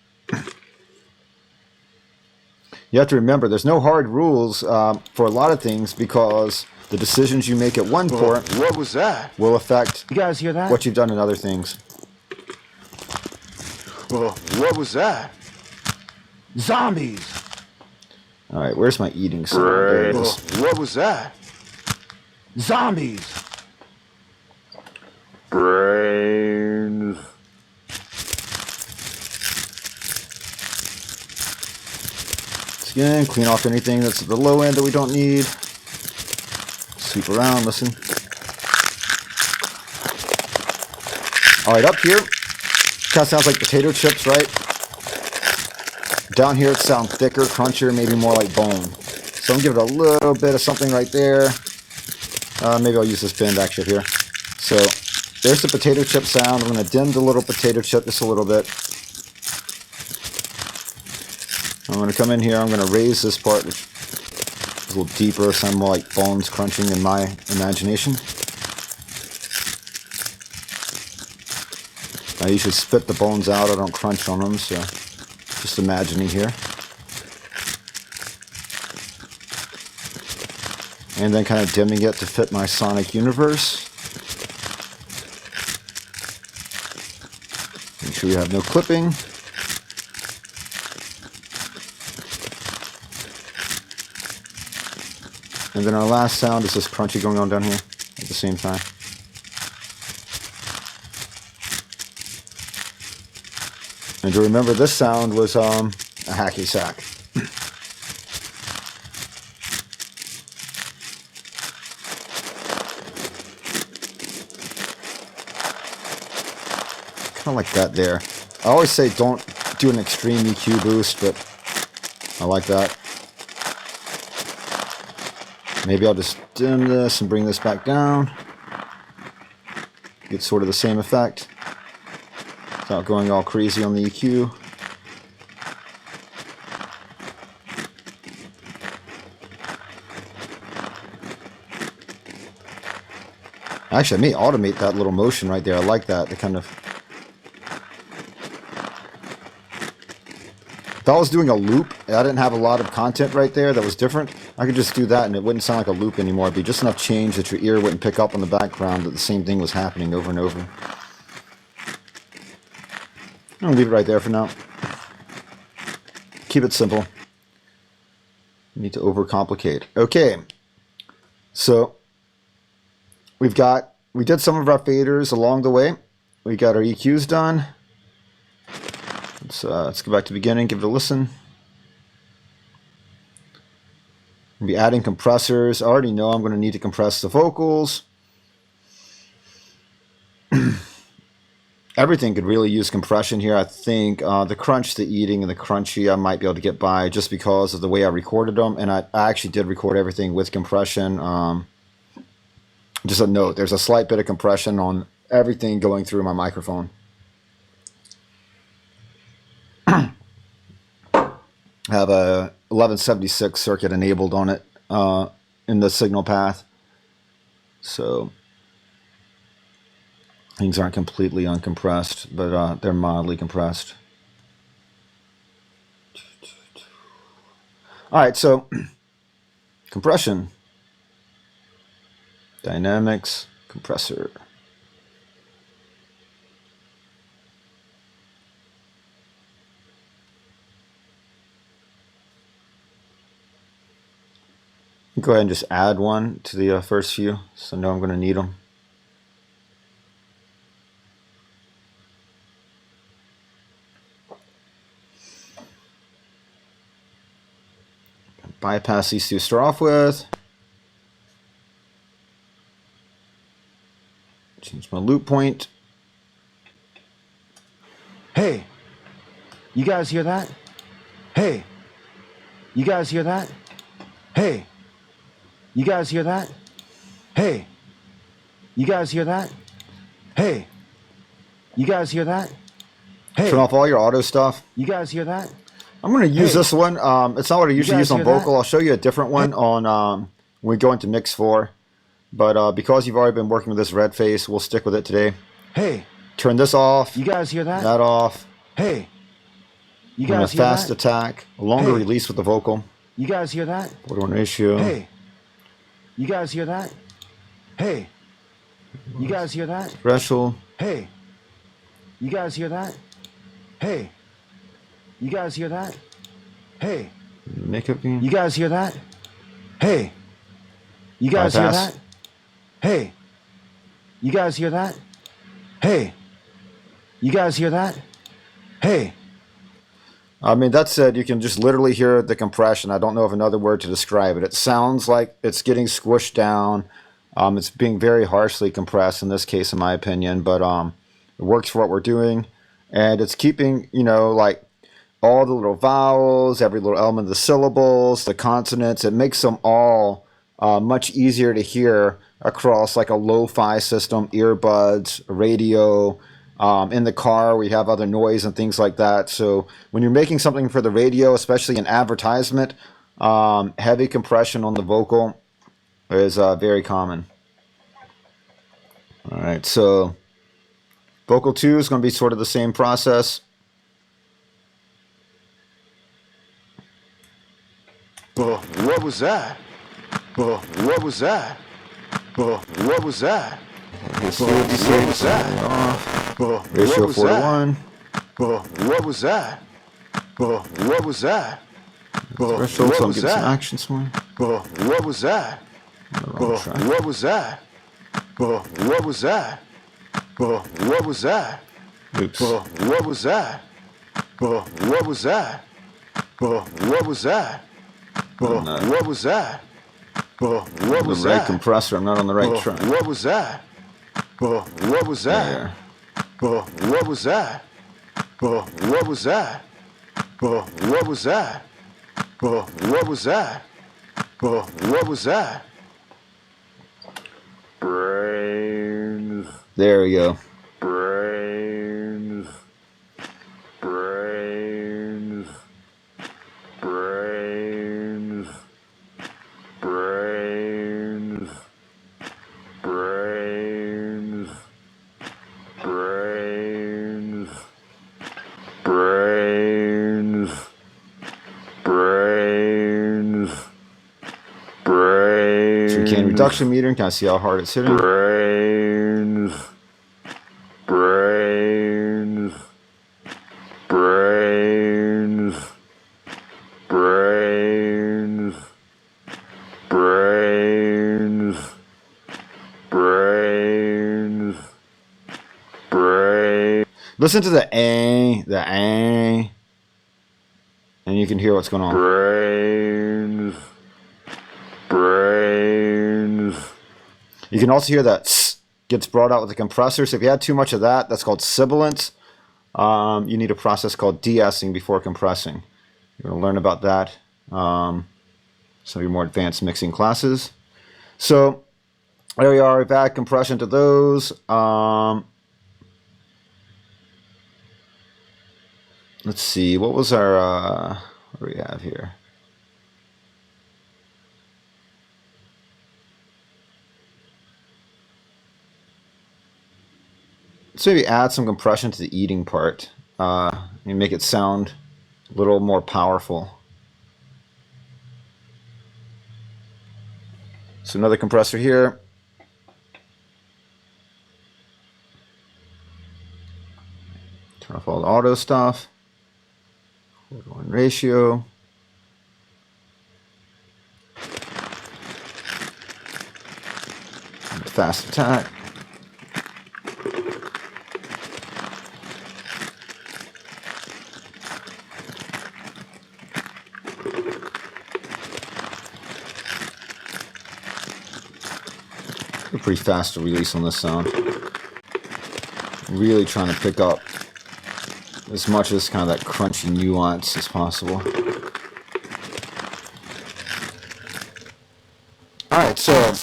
You have to remember, there's no hard rules for a lot of things because the decisions you make at one point What was that? will affect You guys hear that? what you've done in other things. What was that? Zombies! All right, where's my eating sound? There it is. What was that? Zombies! Brains. Again, clean off anything that's at the low end that we don't need. Sweep around, listen. All right, up here, kind of sounds like potato chips, right? Down here, it sounds thicker, crunchier, maybe more like bone. So I'm gonna give it a little bit of something right there. Maybe I'll use this bend actually here. So there's the potato chip sound. I'm going to dim the little potato chip just a little bit. I'm going to come in here. I'm going to raise this part, which is a little deeper, sound more like bones crunching in my imagination. I usually spit the bones out. I don't crunch on them, so just imagining here. And then kind of dimming it to fit my sonic universe. Make sure you have no clipping. And then our last sound is this crunchy going on down here at the same time. And to remember, this sound was a hacky sack. Kind of like that there. I always say don't do an extreme EQ boost, but I like that. Maybe I'll just dim this and bring this back down. Get sort of the same effect without going all crazy on the EQ. Actually, I may automate that little motion right there. I like that. The kind of... If I was doing a loop, I didn't have a lot of content right there that was different, I could just do that and it wouldn't sound like a loop anymore. It'd be just enough change that your ear wouldn't pick up on the background that the same thing was happening over and over. I'll leave it right there for now. Keep it simple. Need to overcomplicate. Okay. So we did some of our faders along the way. We got our EQs done. Let's go back to the beginning, give it a listen. We'll be adding compressors. I already know I'm going to need to compress the vocals. Everything could really use compression here. I think the crunch, the eating, and the crunchy I might be able to get by just because of the way I recorded them. And I actually did record everything with compression. Just a note, there's a slight bit of compression on everything going through my microphone. I have a 1176 circuit enabled on it in the signal path. So things aren't completely uncompressed, but they're mildly compressed. All right, so compression, dynamics, compressor. Go ahead and just add one to the first few, so I know I'm going to need them. Bypass these two to start off with. Change my loop point. Hey, you guys hear that? Hey, you guys hear that? Hey, you guys hear that? Hey, you guys hear that? Hey, you guys hear that? Hey, Turn off all your auto stuff. you guys hear that? I'm going to use Hey. this one. It's not what I usually guys use on hear that? vocal. I'll show you a different one on when we go into mix 4. But because you've already been working with this red face, we'll stick with it today. Hey, Turn this off, you guys hear that? that off. Hey, you And a guys hear fast that? attack, a longer Hey. release with the vocal. You guys hear that? 4-to-1 ratio. Hey, you guys hear that? Hey, you guys hear that? Threshold. Hey, you guys hear that? Hey, you guys hear that? Hey, Makeup gain. you guys hear that? Hey, you guys hear Bypass. that? Hey, you guys hear that? Hey, you guys hear that? Hey, I mean, that said, you can just literally hear the compression. I don't know of another word to describe it. It sounds like it's getting squished down. It's being very harshly compressed in this case, in my opinion, but it works for what we're doing. And it's keeping, you know, like all the little vowels, every little element of the syllables, the consonants. It makes them all much easier to hear across like a lo-fi system, earbuds, radio. In the car, we have other noise and things like that. So when you're making something for the radio, especially an advertisement, heavy compression on the vocal is very common. All right, so vocal 2 is going to be sort of the same process. What was that? What was that? What was that? What was that? Ratio 4 to 1. What was that? What was that? Threshold, so I'm getting some action swing. What was that? What was that? What was that? What was that? Oops. What was that? What was that? What was that? What was that? What was the right that? compressor. I'm not on the right track. What was that? What was that? What was that? What was that? What was that? What was that? What was that? Brains. There we go. Brains. Brains. Brains. Brains. Brains. Brains. Brains. Brains. Brains. Chicane reduction meter. Can I see how hard it's hitting? Brains. Brains. Brains. Brains. Brains. Brains. Brains. Listen to the A, and you can hear what's going on. Brains. Brains. You can also hear that s gets brought out with the compressor. So if you had too much of that, that's called sibilance. You need a process called de-essing before compressing. You're going to learn about that. Some of your more advanced mixing classes. So there we are. We've added compression to those. Let's see. What was our... what do we have here? Let's maybe add some compression to the eating part and make it sound a little more powerful. So another compressor here. Turn off all the auto stuff. 4:1 ratio. Fast attack. Pretty fast to release on this sound. Really trying to pick up as much of this kind of that crunchy nuance as possible. Alright, so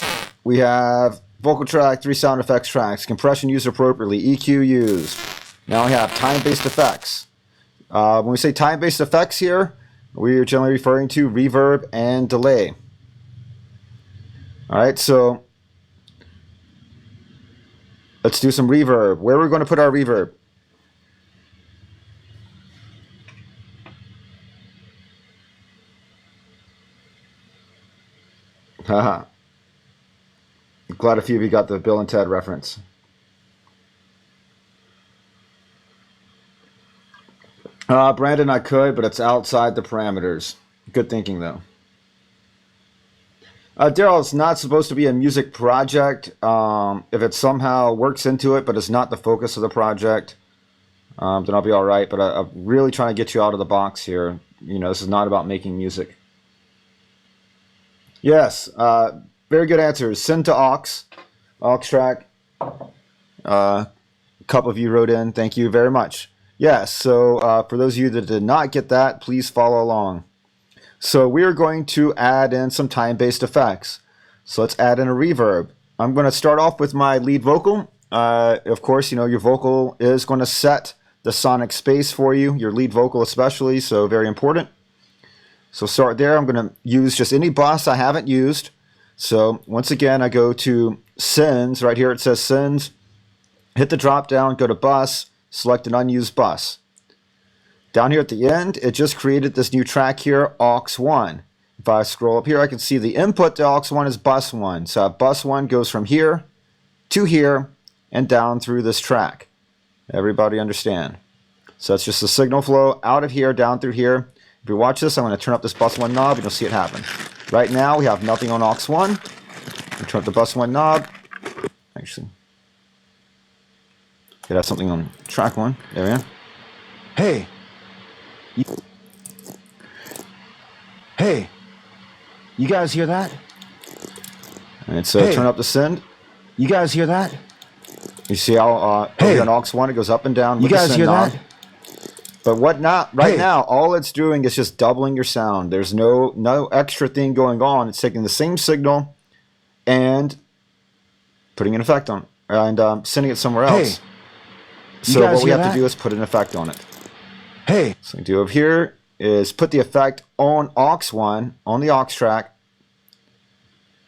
we have vocal track, 3 sound effects tracks, compression used appropriately, EQ used. Now we have time-based effects. When we say time-based effects here, we are generally referring to reverb and delay. Alright, so let's do some reverb. Where are we going to put our reverb? Haha. Glad a few of you got the Bill and Ted reference. Brandon, I could, but it's outside the parameters. Good thinking, though. Daryl, it's not supposed to be a music project. If it somehow works into it, but it's not the focus of the project, then I'll be all right. But I'm really trying to get you out of the box here. You know, this is not about making music. Yes, very good answers. Send to aux track. A couple of you wrote in. Thank you very much. Yes, so for those of you that did not get that, please follow along. So we're going to add in some time-based effects. So let's add in a reverb. I'm going to start off with my lead vocal. Of course, you know, your vocal is going to set the sonic space for you, your lead vocal especially, so very important. So start there. I'm going to use just any bus I haven't used. So once again, I go to sends. Right here it says sends. Hit the drop down, go to bus, select an unused bus. Down here at the end, it just created this new track here, aux1. If I scroll up here, I can see the input to aux1 is bus 1. So bus 1 goes from here to here and down through this track. Everybody understand? So it's just the signal flow out of here, down through here. If you watch this, I'm going to turn up this bus 1 knob and you'll see it happen. Right now, we have nothing on aux1. Turn up the bus 1 knob. Actually, could have something on track 1. There we are. Hey. Hey. You guys hear that? And so Hey. turn up the send. You guys hear that? You see how Hey. over on aux1 it goes up and down You with the guys send hear knob. that? But what not right Hey. now, all it's doing is just doubling your sound. There's no extra thing going on. It's taking the same signal and putting an effect on it, and sending it somewhere Hey. else. So guys what we hear have that? to do is put an effect on it. Hey. So what we do over here is put the effect on aux1 on the aux track.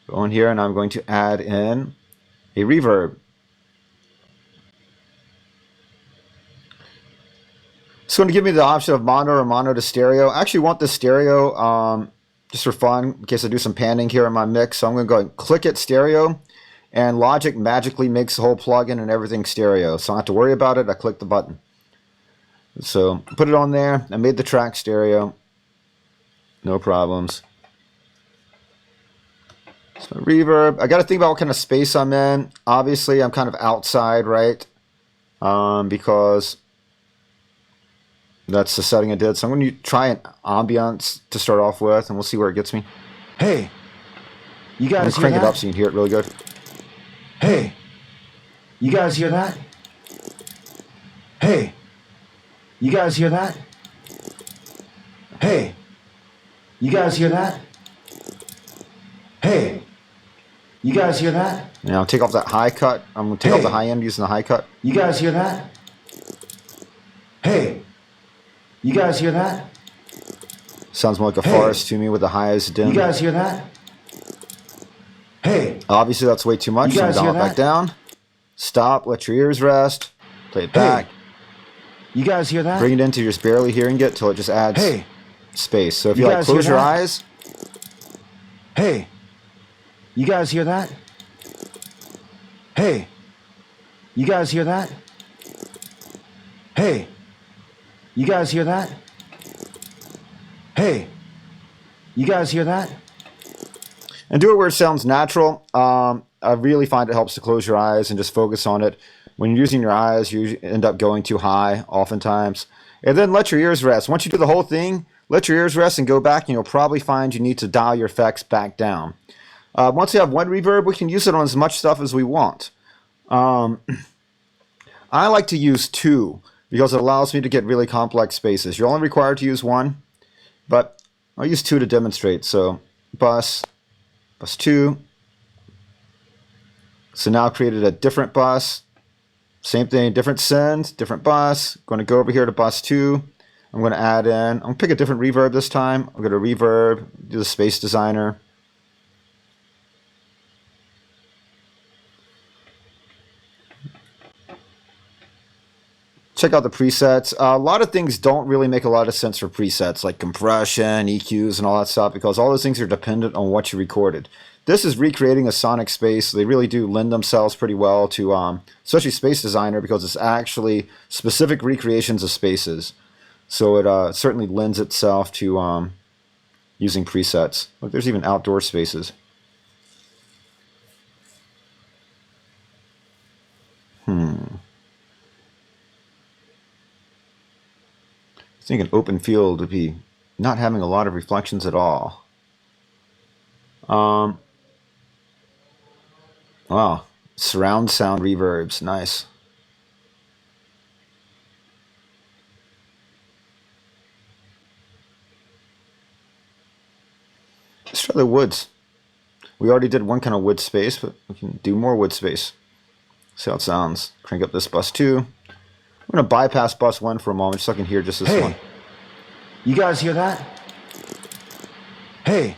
Go in here and I'm going to add in a reverb. It's going to give me the option of mono or mono to stereo. I actually want the stereo just for fun in case I do some panning here in my mix. So I'm going to go and click it stereo, and Logic magically makes the whole plugin and everything stereo. So I don't have to worry about it. I click the button. So put it on there. I made the track stereo. No problems. So reverb. I got to think about what kind of space I'm in. Obviously, I'm kind of outside, right? Because that's the setting I did. So I'm going to try an ambiance to start off with, and we'll see where it gets me. Hey. You I'm going guys to hear crank it that? up so you can hear it really good. Hey. You guys hear that? Hey. You guys hear that? Hey. You guys hear that? Hey. You guys hear that? Now take off that high cut. I'm going to take off the high end using the high cut. You guys hear that? Hey. You guys hear that? Sounds more like a Hey. forest to me with the highs dim. You guys hear that? Hey. Obviously, that's way too much. You So I'm guys going to hear dial it back that? down. Stop. Let your ears rest. Play it Hey. back. You guys hear that? Bring it into just barely hearing it till it just adds Hey. space. So if You you like, guys hear close your that? eyes. Hey. You guys hear that? Hey. You guys hear that? Hey. You guys hear that? Hey. You guys hear that? And do it where it sounds natural. I really find it helps to close your eyes and just focus on it. When you're using your eyes, you end up going too high oftentimes. And then let your ears rest. Once you do the whole thing, let your ears rest and go back, and you'll probably find you need to dial your effects back down. Once you have one reverb, we can use it on as much stuff as we want. I like to use two because it allows me to get really complex spaces. You're only required to use one, but I'll use two to demonstrate. So bus 2. So now I've created a different bus. Same thing, different send, different bus. Going to go over here to bus 2. I'm going to add in, I'm going to pick a different reverb this time. I'm going to reverb, do the space designer. Check out the presets. A lot of things don't really make a lot of sense for presets, like compression, EQs, and all that stuff, because all those things are dependent on what you recorded. This is recreating a sonic space. They really do lend themselves pretty well to, especially Space Designer, because it's actually specific recreations of spaces. So it certainly lends itself to using presets. Look, there's even outdoor spaces. I think an open field would be not having a lot of reflections at all. Wow, surround sound reverbs, nice. Let's try the woods. We already did one kind of wood space, but we can do more wood space. See how it sounds. Crank up this bus 2. I'm going to bypass bus 1 for a moment so I can hear just this one. Hey, you guys hear that? Hey,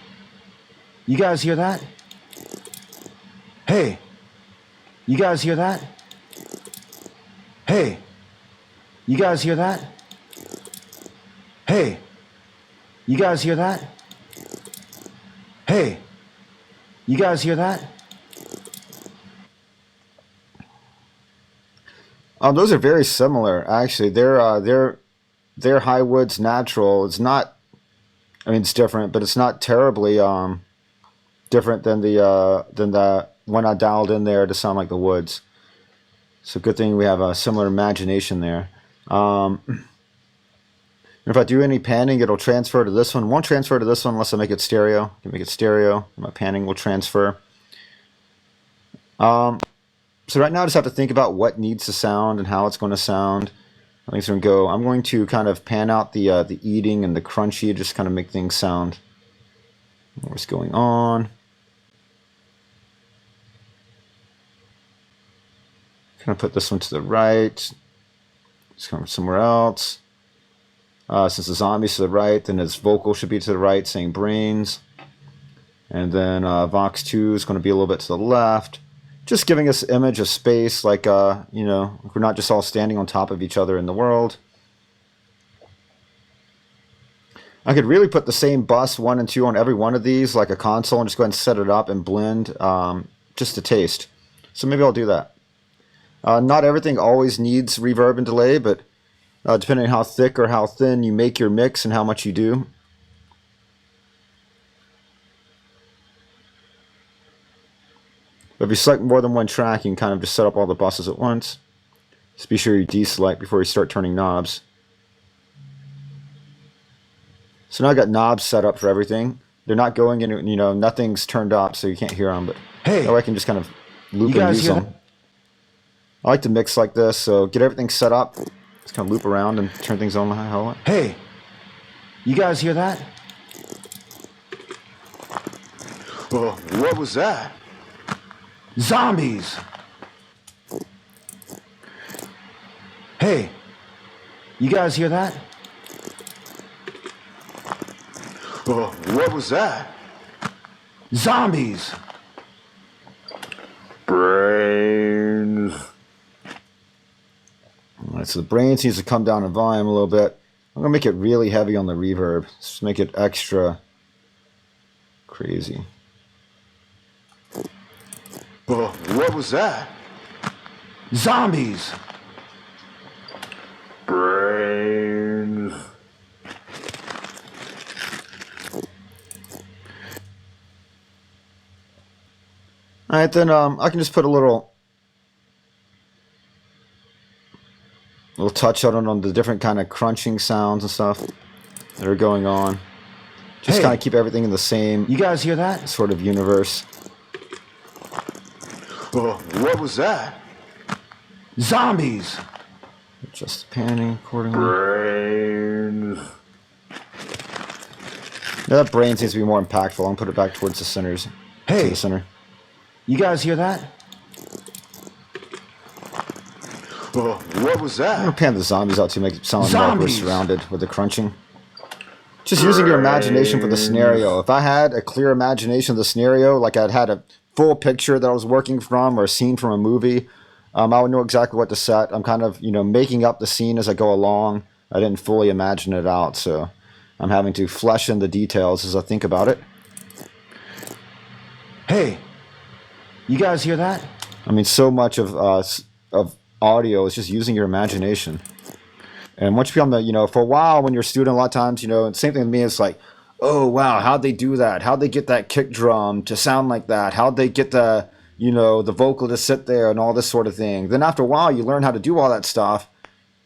you guys hear that? Hey, you guys hear that? Hey, you guys hear that? Hey, you guys hear that? Hey, you guys hear that? Those are very similar, actually. They're high woods natural. It's not, I mean, it's different, but it's not terribly different than the one I dialed in there to sound like the woods. So good thing we have a similar imagination there. If I do any panning, it'll transfer to this one. Won't transfer to this one unless I make it stereo. I can make it stereo. My panning will transfer. So right now I just have to think about what needs to sound and how it's going to sound. I think it's going to go. I'm going to kind of pan out the eating and the crunchy, just kind of make things sound. What's going on? Kind of put this one to the right. It's coming somewhere else. Since the zombie's to the right, then his vocal should be to the right, saying brains. And then Vox 2 is going to be a little bit to the left. Just giving us an image of space, like, you know, we're not just all standing on top of each other in the world. I could really put the same bus 1 and 2 on every one of these, like a console, and just go ahead and set it up and blend just to taste. So maybe I'll do that. Not everything always needs reverb and delay, but depending on how thick or how thin you make your mix and how much you do. But if you select more than one track, you can kind of just set up all the buses at once. Just be sure you deselect before you start turning knobs. So now I got knobs set up for everything. They're not going in, you know, nothing's turned up so you can't hear them, but Hey, that way I can just kind of loop and use hear them. that? I like to mix like this, so get everything set up. Just kind of loop around and turn things on how I want. Hey, you guys hear that? What was that? Zombies! Hey, you guys hear that? What was that? Zombies! Brains. Alright, so the brains needs to come down in volume a little bit. I'm going to make it really heavy on the reverb. Just make it extra crazy. What was that? Zombies! Brains. Alright, then I can just put a little touch on the different kind of crunching sounds and stuff that are going on. Just Hey. kind of keep everything in the same You guys hear that? sort of universe. What was that? Zombies! Adjust the panning accordingly. Brains. Now that brains needs to be more impactful. I'm going to put it back towards the centers. To Hey, the center. you guys hear that? What was I'm that? going to pan the zombies out to make it sound like we're Zombies. surrounded with the crunching. Just using your imagination for the scenario. If I had a clear imagination of the scenario, like I'd had a full picture that I was working from or a scene from a movie, I would know exactly what to set. I'm kind of, you know, making up the scene as I go along. I didn't fully imagine it out, so I'm having to flesh in the details as I think about it. Hey, you guys hear that? I mean, so much of audio is just using your imagination. And once you become the, you know, for a while when you're a student, a lot of times, you know, same thing with me, it's like, oh, wow, how'd they do that? How'd they get that kick drum to sound like that? How'd they get the, you know, the vocal to sit there and all this sort of thing? Then after a while, you learn how to do all that stuff.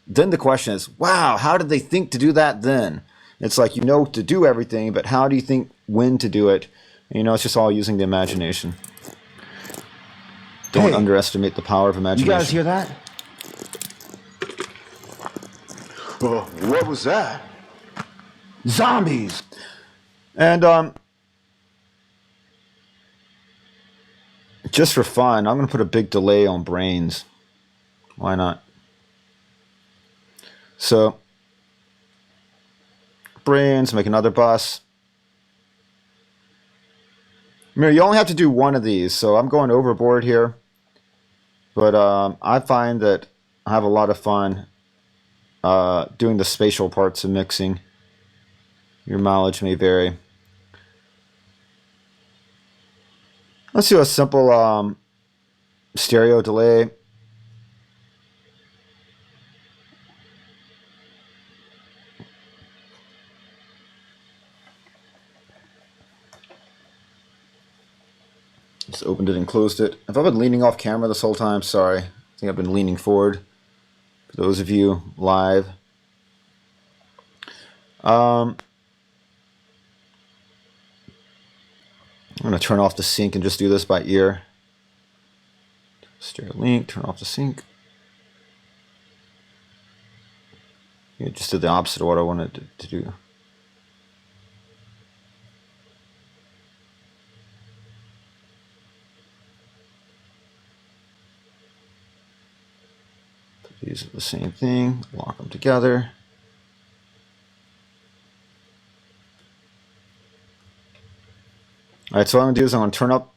Then the question is, wow, how did they think to do that then? It's like, you know to do everything, but how do you think when to do it? And, you know, it's just all using the imagination. Don't Hey, underestimate the power of You imagination. guys hear that? What was that? Zombies! And just for fun, I'm going to put a big delay on brains. Why not? So, brains, make another bus. Remember, you only have to do one of these, so I'm going overboard here. But I find that I have a lot of fun doing the spatial parts of mixing. Your mileage may vary. Let's do a simple stereo delay. Just opened it and closed it. If I've been leaning off camera this whole time, sorry. I think I've been leaning forward. For those of you live. I'm going to turn off the sync and just do this by ear. Stereo link, turn off the sync. Yeah, just did the opposite of what I wanted to do. These are the same thing, lock them together. Alright, so what I'm going to do is I'm going to turn up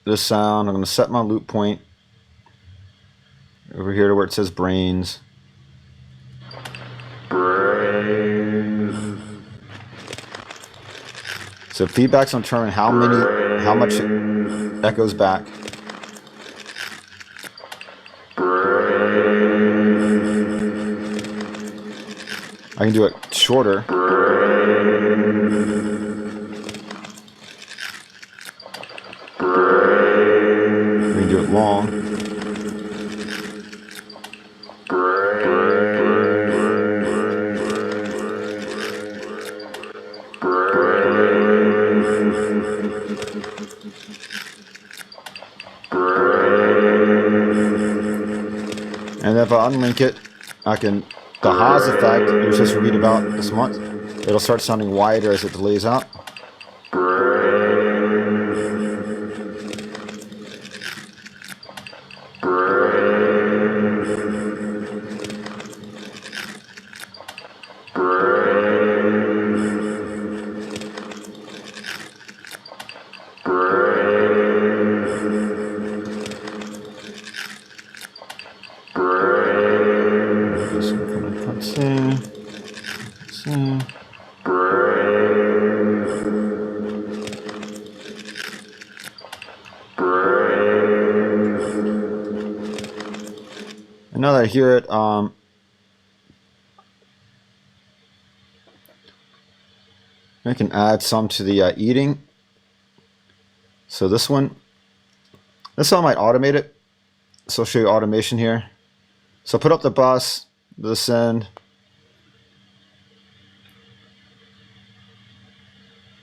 this sound. I'm going to set my loop point over here to where it says brains. So feedback's going to determine how much it echoes back. I can do it shorter. We can do it long. And if I unlink it, I can, the Haas effect, you were supposed to read about this month, it'll start sounding wider as it delays out. And now that I hear it, I can add some to the eating. So this one I might automate it. So I'll show you automation here. So put up the bus, this end.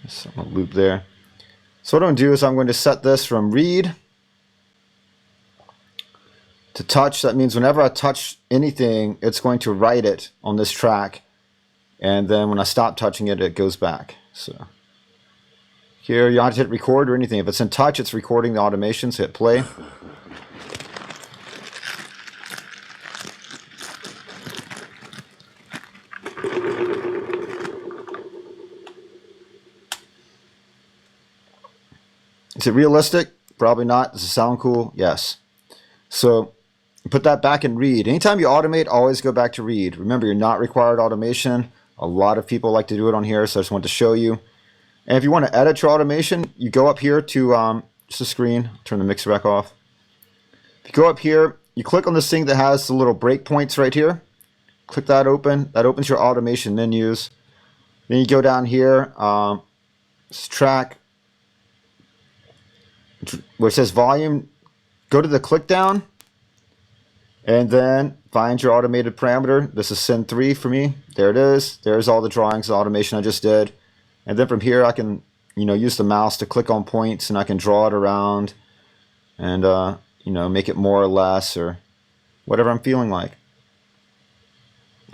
So I'm gonna loop there. So what I'm going to do is I'm going to set this from read to touch. That means whenever I touch anything, it's going to write it on this track. And then when I stop touching it, it goes back. So here you don't have to hit record or anything. If it's in touch, it's recording the automation, so hit play. Is it realistic? Probably not. Does it sound cool? Yes. So put that back in read. Anytime you automate, always go back to read. Remember, you're not required automation. A lot of people like to do it on here, so I just wanted to show you. And if you want to edit your automation, you go up here to just a screen. Turn the mixer back off. If you go up here, you click on this thing that has the little breakpoints right here. Click that open. That opens your automation menus. Then you go down here, this track, where it says volume. Go to the click down, and then find your automated parameter. This is send 3 for me. There it is. There's all the drawings, the automation I just did. And then from here I can, use the mouse to click on points, and I can draw it around and make it more or less or whatever I'm feeling like.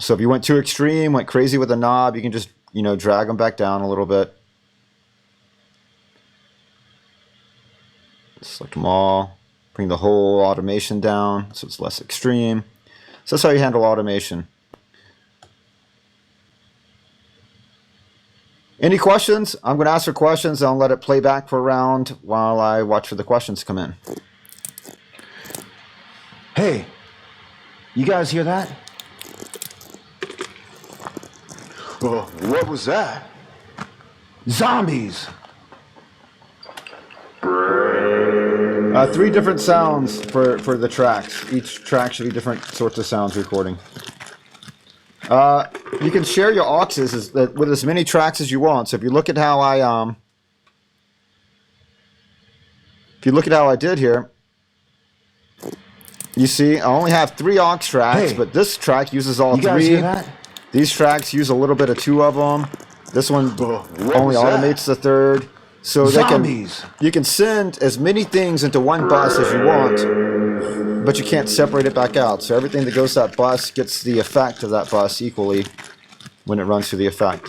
So if you went too extreme, went crazy with a knob, you can just, drag them back down a little bit. Select them all. Bring the whole automation down so it's less extreme. So that's how you handle automation. Any questions? I'm going to ask for questions. I'll let it play back for a round while I watch for the questions to come in. Hey, you guys hear that? What was that? Zombies! 3 different sounds for the tracks. Each track should be different sorts of sounds recording. You can share your auxes with as many tracks as you want. So if you look at how I did here, you see I only have 3 aux tracks, Hey, but this track uses all you guys 3. hear that? These tracks use a little bit of 2 of them. This one only automates the 3rd. So Zombies! you can send as many things into one bus as you want, but you can't separate it back out. So everything that goes to that bus gets the effect of that bus equally when it runs through the effect.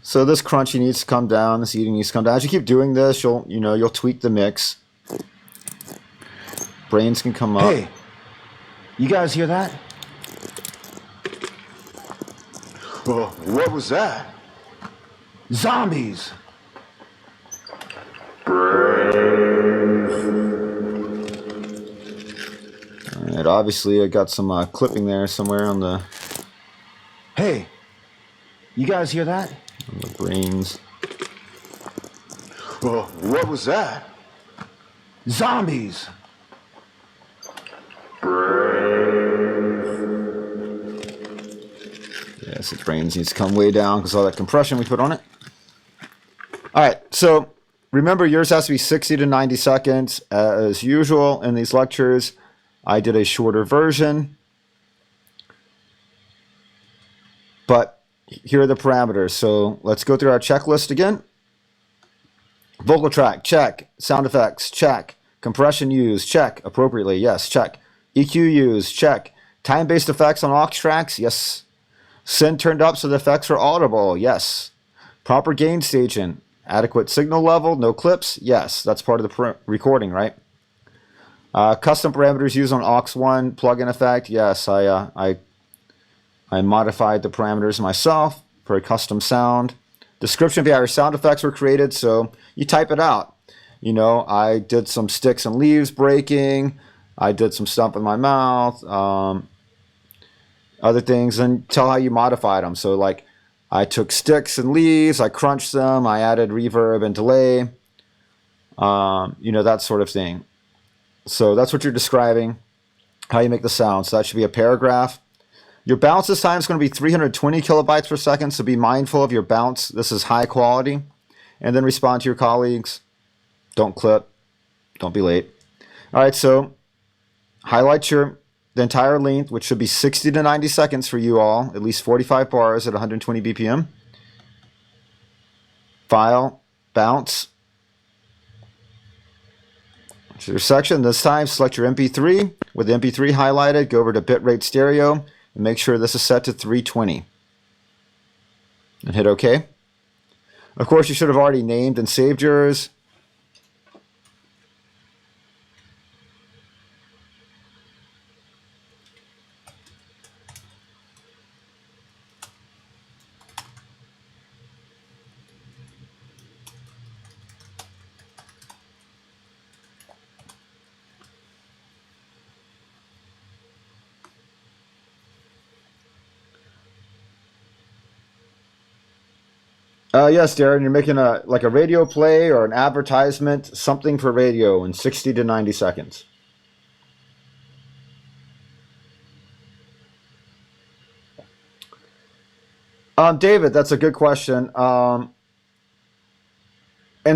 So this crunchy needs to come down. This eating needs to come down. As you keep doing this, you'll tweak the mix. Brains can come up. Hey, you guys hear that? What was that? Zombies! Alright, obviously I got some clipping there somewhere on the Hey, you guys hear that? brains. What was that? Zombies! Yes, the brains needs to come way down because all that compression we put on it. Alright, so remember yours has to be 60 to 90 seconds. As usual in these lectures, I did a shorter version. But here are the parameters. So let's go through our checklist again. Vocal track, check. Sound effects, check. Compression used, check. Appropriately, yes, check. EQ used, check. Time-based effects on aux tracks, yes. Send turned up so the effects are audible, yes. Proper gain staging. Adequate signal level, no clips, yes. That's part of the recording, right? Custom parameters used on aux1 plugin effect, yes. I modified the parameters myself for a custom sound. Description of how your sound effects were created, so you type it out. I did some sticks and leaves breaking. I did some stuff in my mouth. Other things, and tell how you modified them. So like I took sticks and leaves, I crunched them, I added reverb and delay, that sort of thing. So that's what you're describing, how you make the sound. So that should be a paragraph. Your bounce this time is going to be 320 kilobytes per second, so be mindful of your bounce. This is high quality. And then respond to your colleagues. Don't clip. Don't be late. All right, so highlight the entire length, which should be 60 to 90 seconds for you all, at least 45 bars at 120 BPM. File, bounce. Your section. This time, select your MP3. With the MP3 highlighted, go over to bitrate stereo and make sure this is set to 320. And hit OK. Of course, you should have already named and saved yours. Yes, Darren, you're making a radio play or an advertisement, something for radio in 60 to 90 seconds. David, that's a good question. And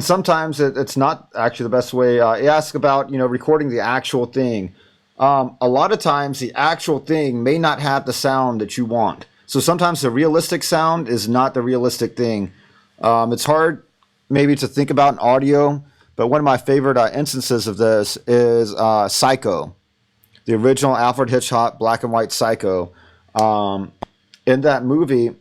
sometimes it's not actually the best way. You ask about, recording the actual thing. A lot of times the actual thing may not have the sound that you want. So sometimes the realistic sound is not the realistic thing. It's hard maybe to think about in audio, but one of my favorite instances of this is Psycho, the original Alfred Hitchcock black and white Psycho. In that movie,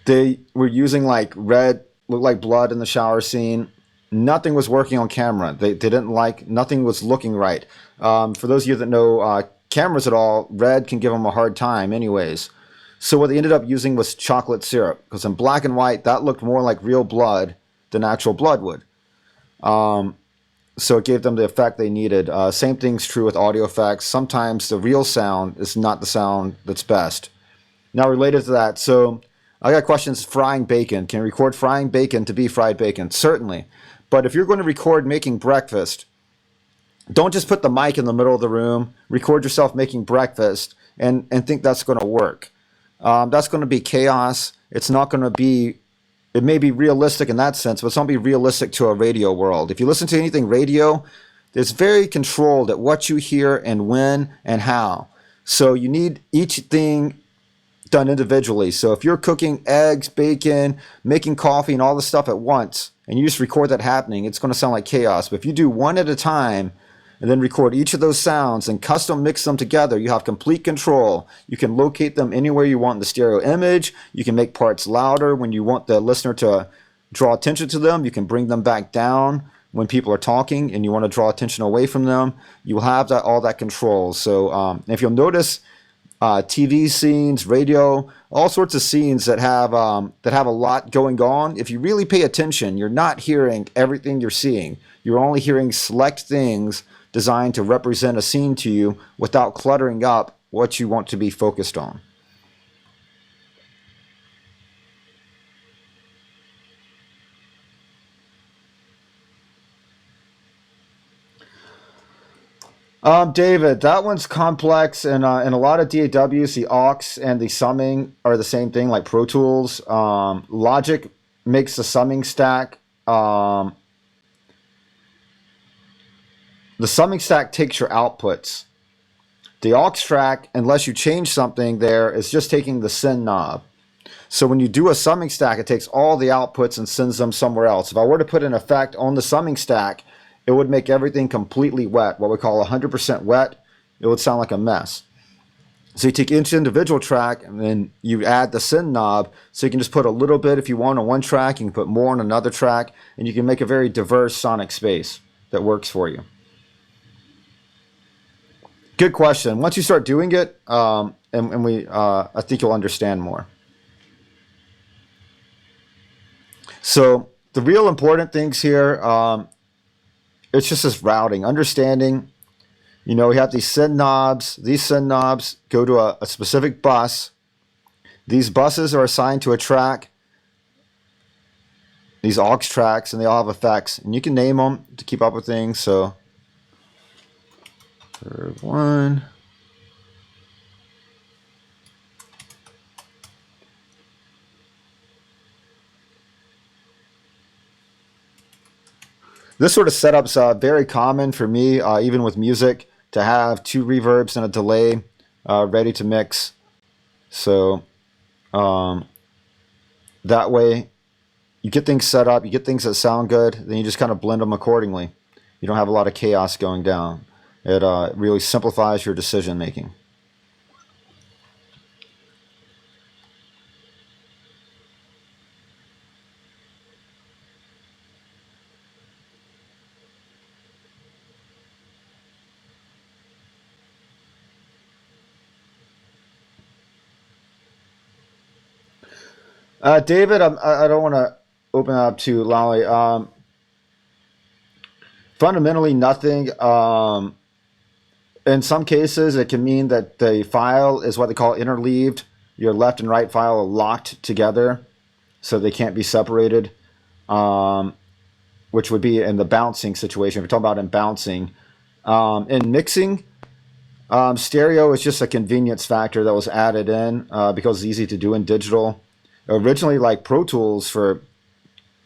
They were using like red, looked like blood in the shower scene. Nothing was working on camera. They didn't like, nothing was looking right. For those of you that know cameras at all, red can give them a hard time anyways. So what they ended up using was chocolate syrup, because in black and white, that looked more like real blood than actual blood would. So it gave them the effect they needed. Same thing's true with audio effects. Sometimes the real sound is not the sound that's best. Now related to that, so I got questions. Frying bacon. Can you record frying bacon to be fried bacon? Certainly. But if you're going to record making breakfast, don't just put the mic in the middle of the room, record yourself making breakfast, and think that's going to work. That's going to be chaos. It's not going to be, it may be realistic in that sense, but it's not going to be realistic to a radio world. If you listen to anything radio, it's very controlled at what you hear and when and how. So you need each thing done individually. So if you're cooking eggs, bacon, making coffee, and all this stuff at once, and you just record that happening, it's going to sound like chaos. But if you do one at a time and then record each of those sounds and custom mix them together, you have complete control. You can locate them anywhere you want in the stereo image. You can make parts louder when you want the listener to draw attention to them. You can bring them back down when people are talking and you want to draw attention away from them. You will have that, all that control. So if you'll notice, TV scenes, radio, all sorts of scenes that have a lot going on. If you really pay attention, you're not hearing everything you're seeing. You're only hearing select things designed to represent a scene to you without cluttering up what you want to be focused on. David, that one's complex, and in a lot of DAWs, the aux and the summing are the same thing, like Pro Tools. Logic makes the summing stack. The summing stack takes your outputs. The aux track, unless you change something there, is just taking the send knob. So when you do a summing stack, it takes all the outputs and sends them somewhere else. If I were to put an effect on the summing stack, it would make everything completely wet, what we call 100% wet. It would sound like a mess. So you take each individual track and then you add the send knob, so you can just put a little bit if you want on one track, you can put more on another track, and you can make a very diverse sonic space that works for you. Good question. Once you start doing it, I think you'll understand more. So the real important things here, it's just this routing, understanding, you know, we have these send knobs. These send knobs go to a specific bus. These buses are assigned to a track, these aux tracks, and they all have effects. And you can name them to keep up with things. So, third one. This sort of setup's very common for me, even with music, to have two reverbs and a delay ready to mix. So that way you get things set up, you get things that sound good, then you just kind of blend them accordingly. You don't have a lot of chaos going down. It really simplifies your decision making. David, I don't want to open up to Lolly. Fundamentally, nothing. In some cases, it can mean that the file is what they call interleaved. Your left and right file are locked together, so they can't be separated, which would be in the bouncing situation. If we're talking about in bouncing. In mixing, stereo is just a convenience factor that was added in because it's easy to do in digital. Originally, like Pro Tools for,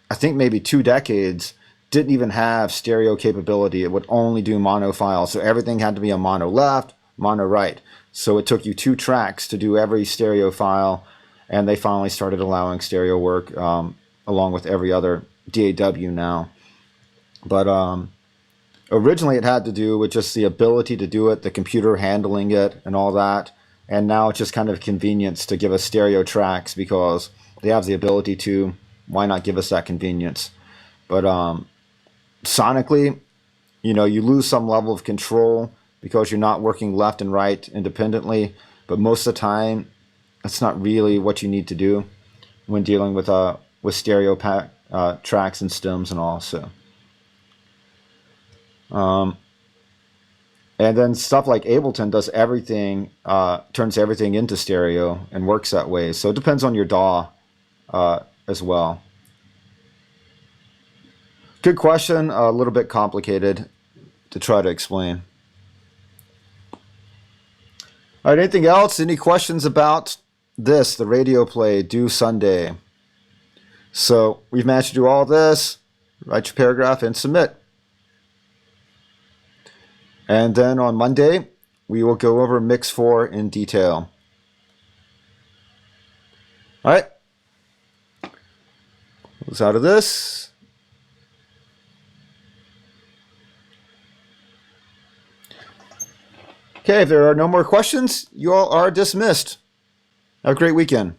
I think maybe 2 decades, didn't even have stereo capability. It would only do mono files. So everything had to be a mono left, mono right. So it took you 2 tracks to do every stereo file. And they finally started allowing stereo work along with every other DAW now. But originally it had to do with just the ability to do it, the computer handling it and all that. And now it's just kind of convenience to give us stereo tracks because they have the ability to. Why not give us that convenience? But sonically, you know, you lose some level of control because you're not working left and right independently. But most of the time, that's not really what you need to do when dealing with stereo tracks and stems and all. So, and then stuff like Ableton does everything, turns everything into stereo and works that way. So it depends on your DAW as well. Good question. A little bit complicated to try to explain. All right, anything else? Any questions about this, the radio play due Sunday? So we've managed to do all this, write your paragraph and submit. And then on Monday, we will go over Mix 4 in detail. All right. Close out of this. Okay, if there are no more questions, you all are dismissed. Have a great weekend.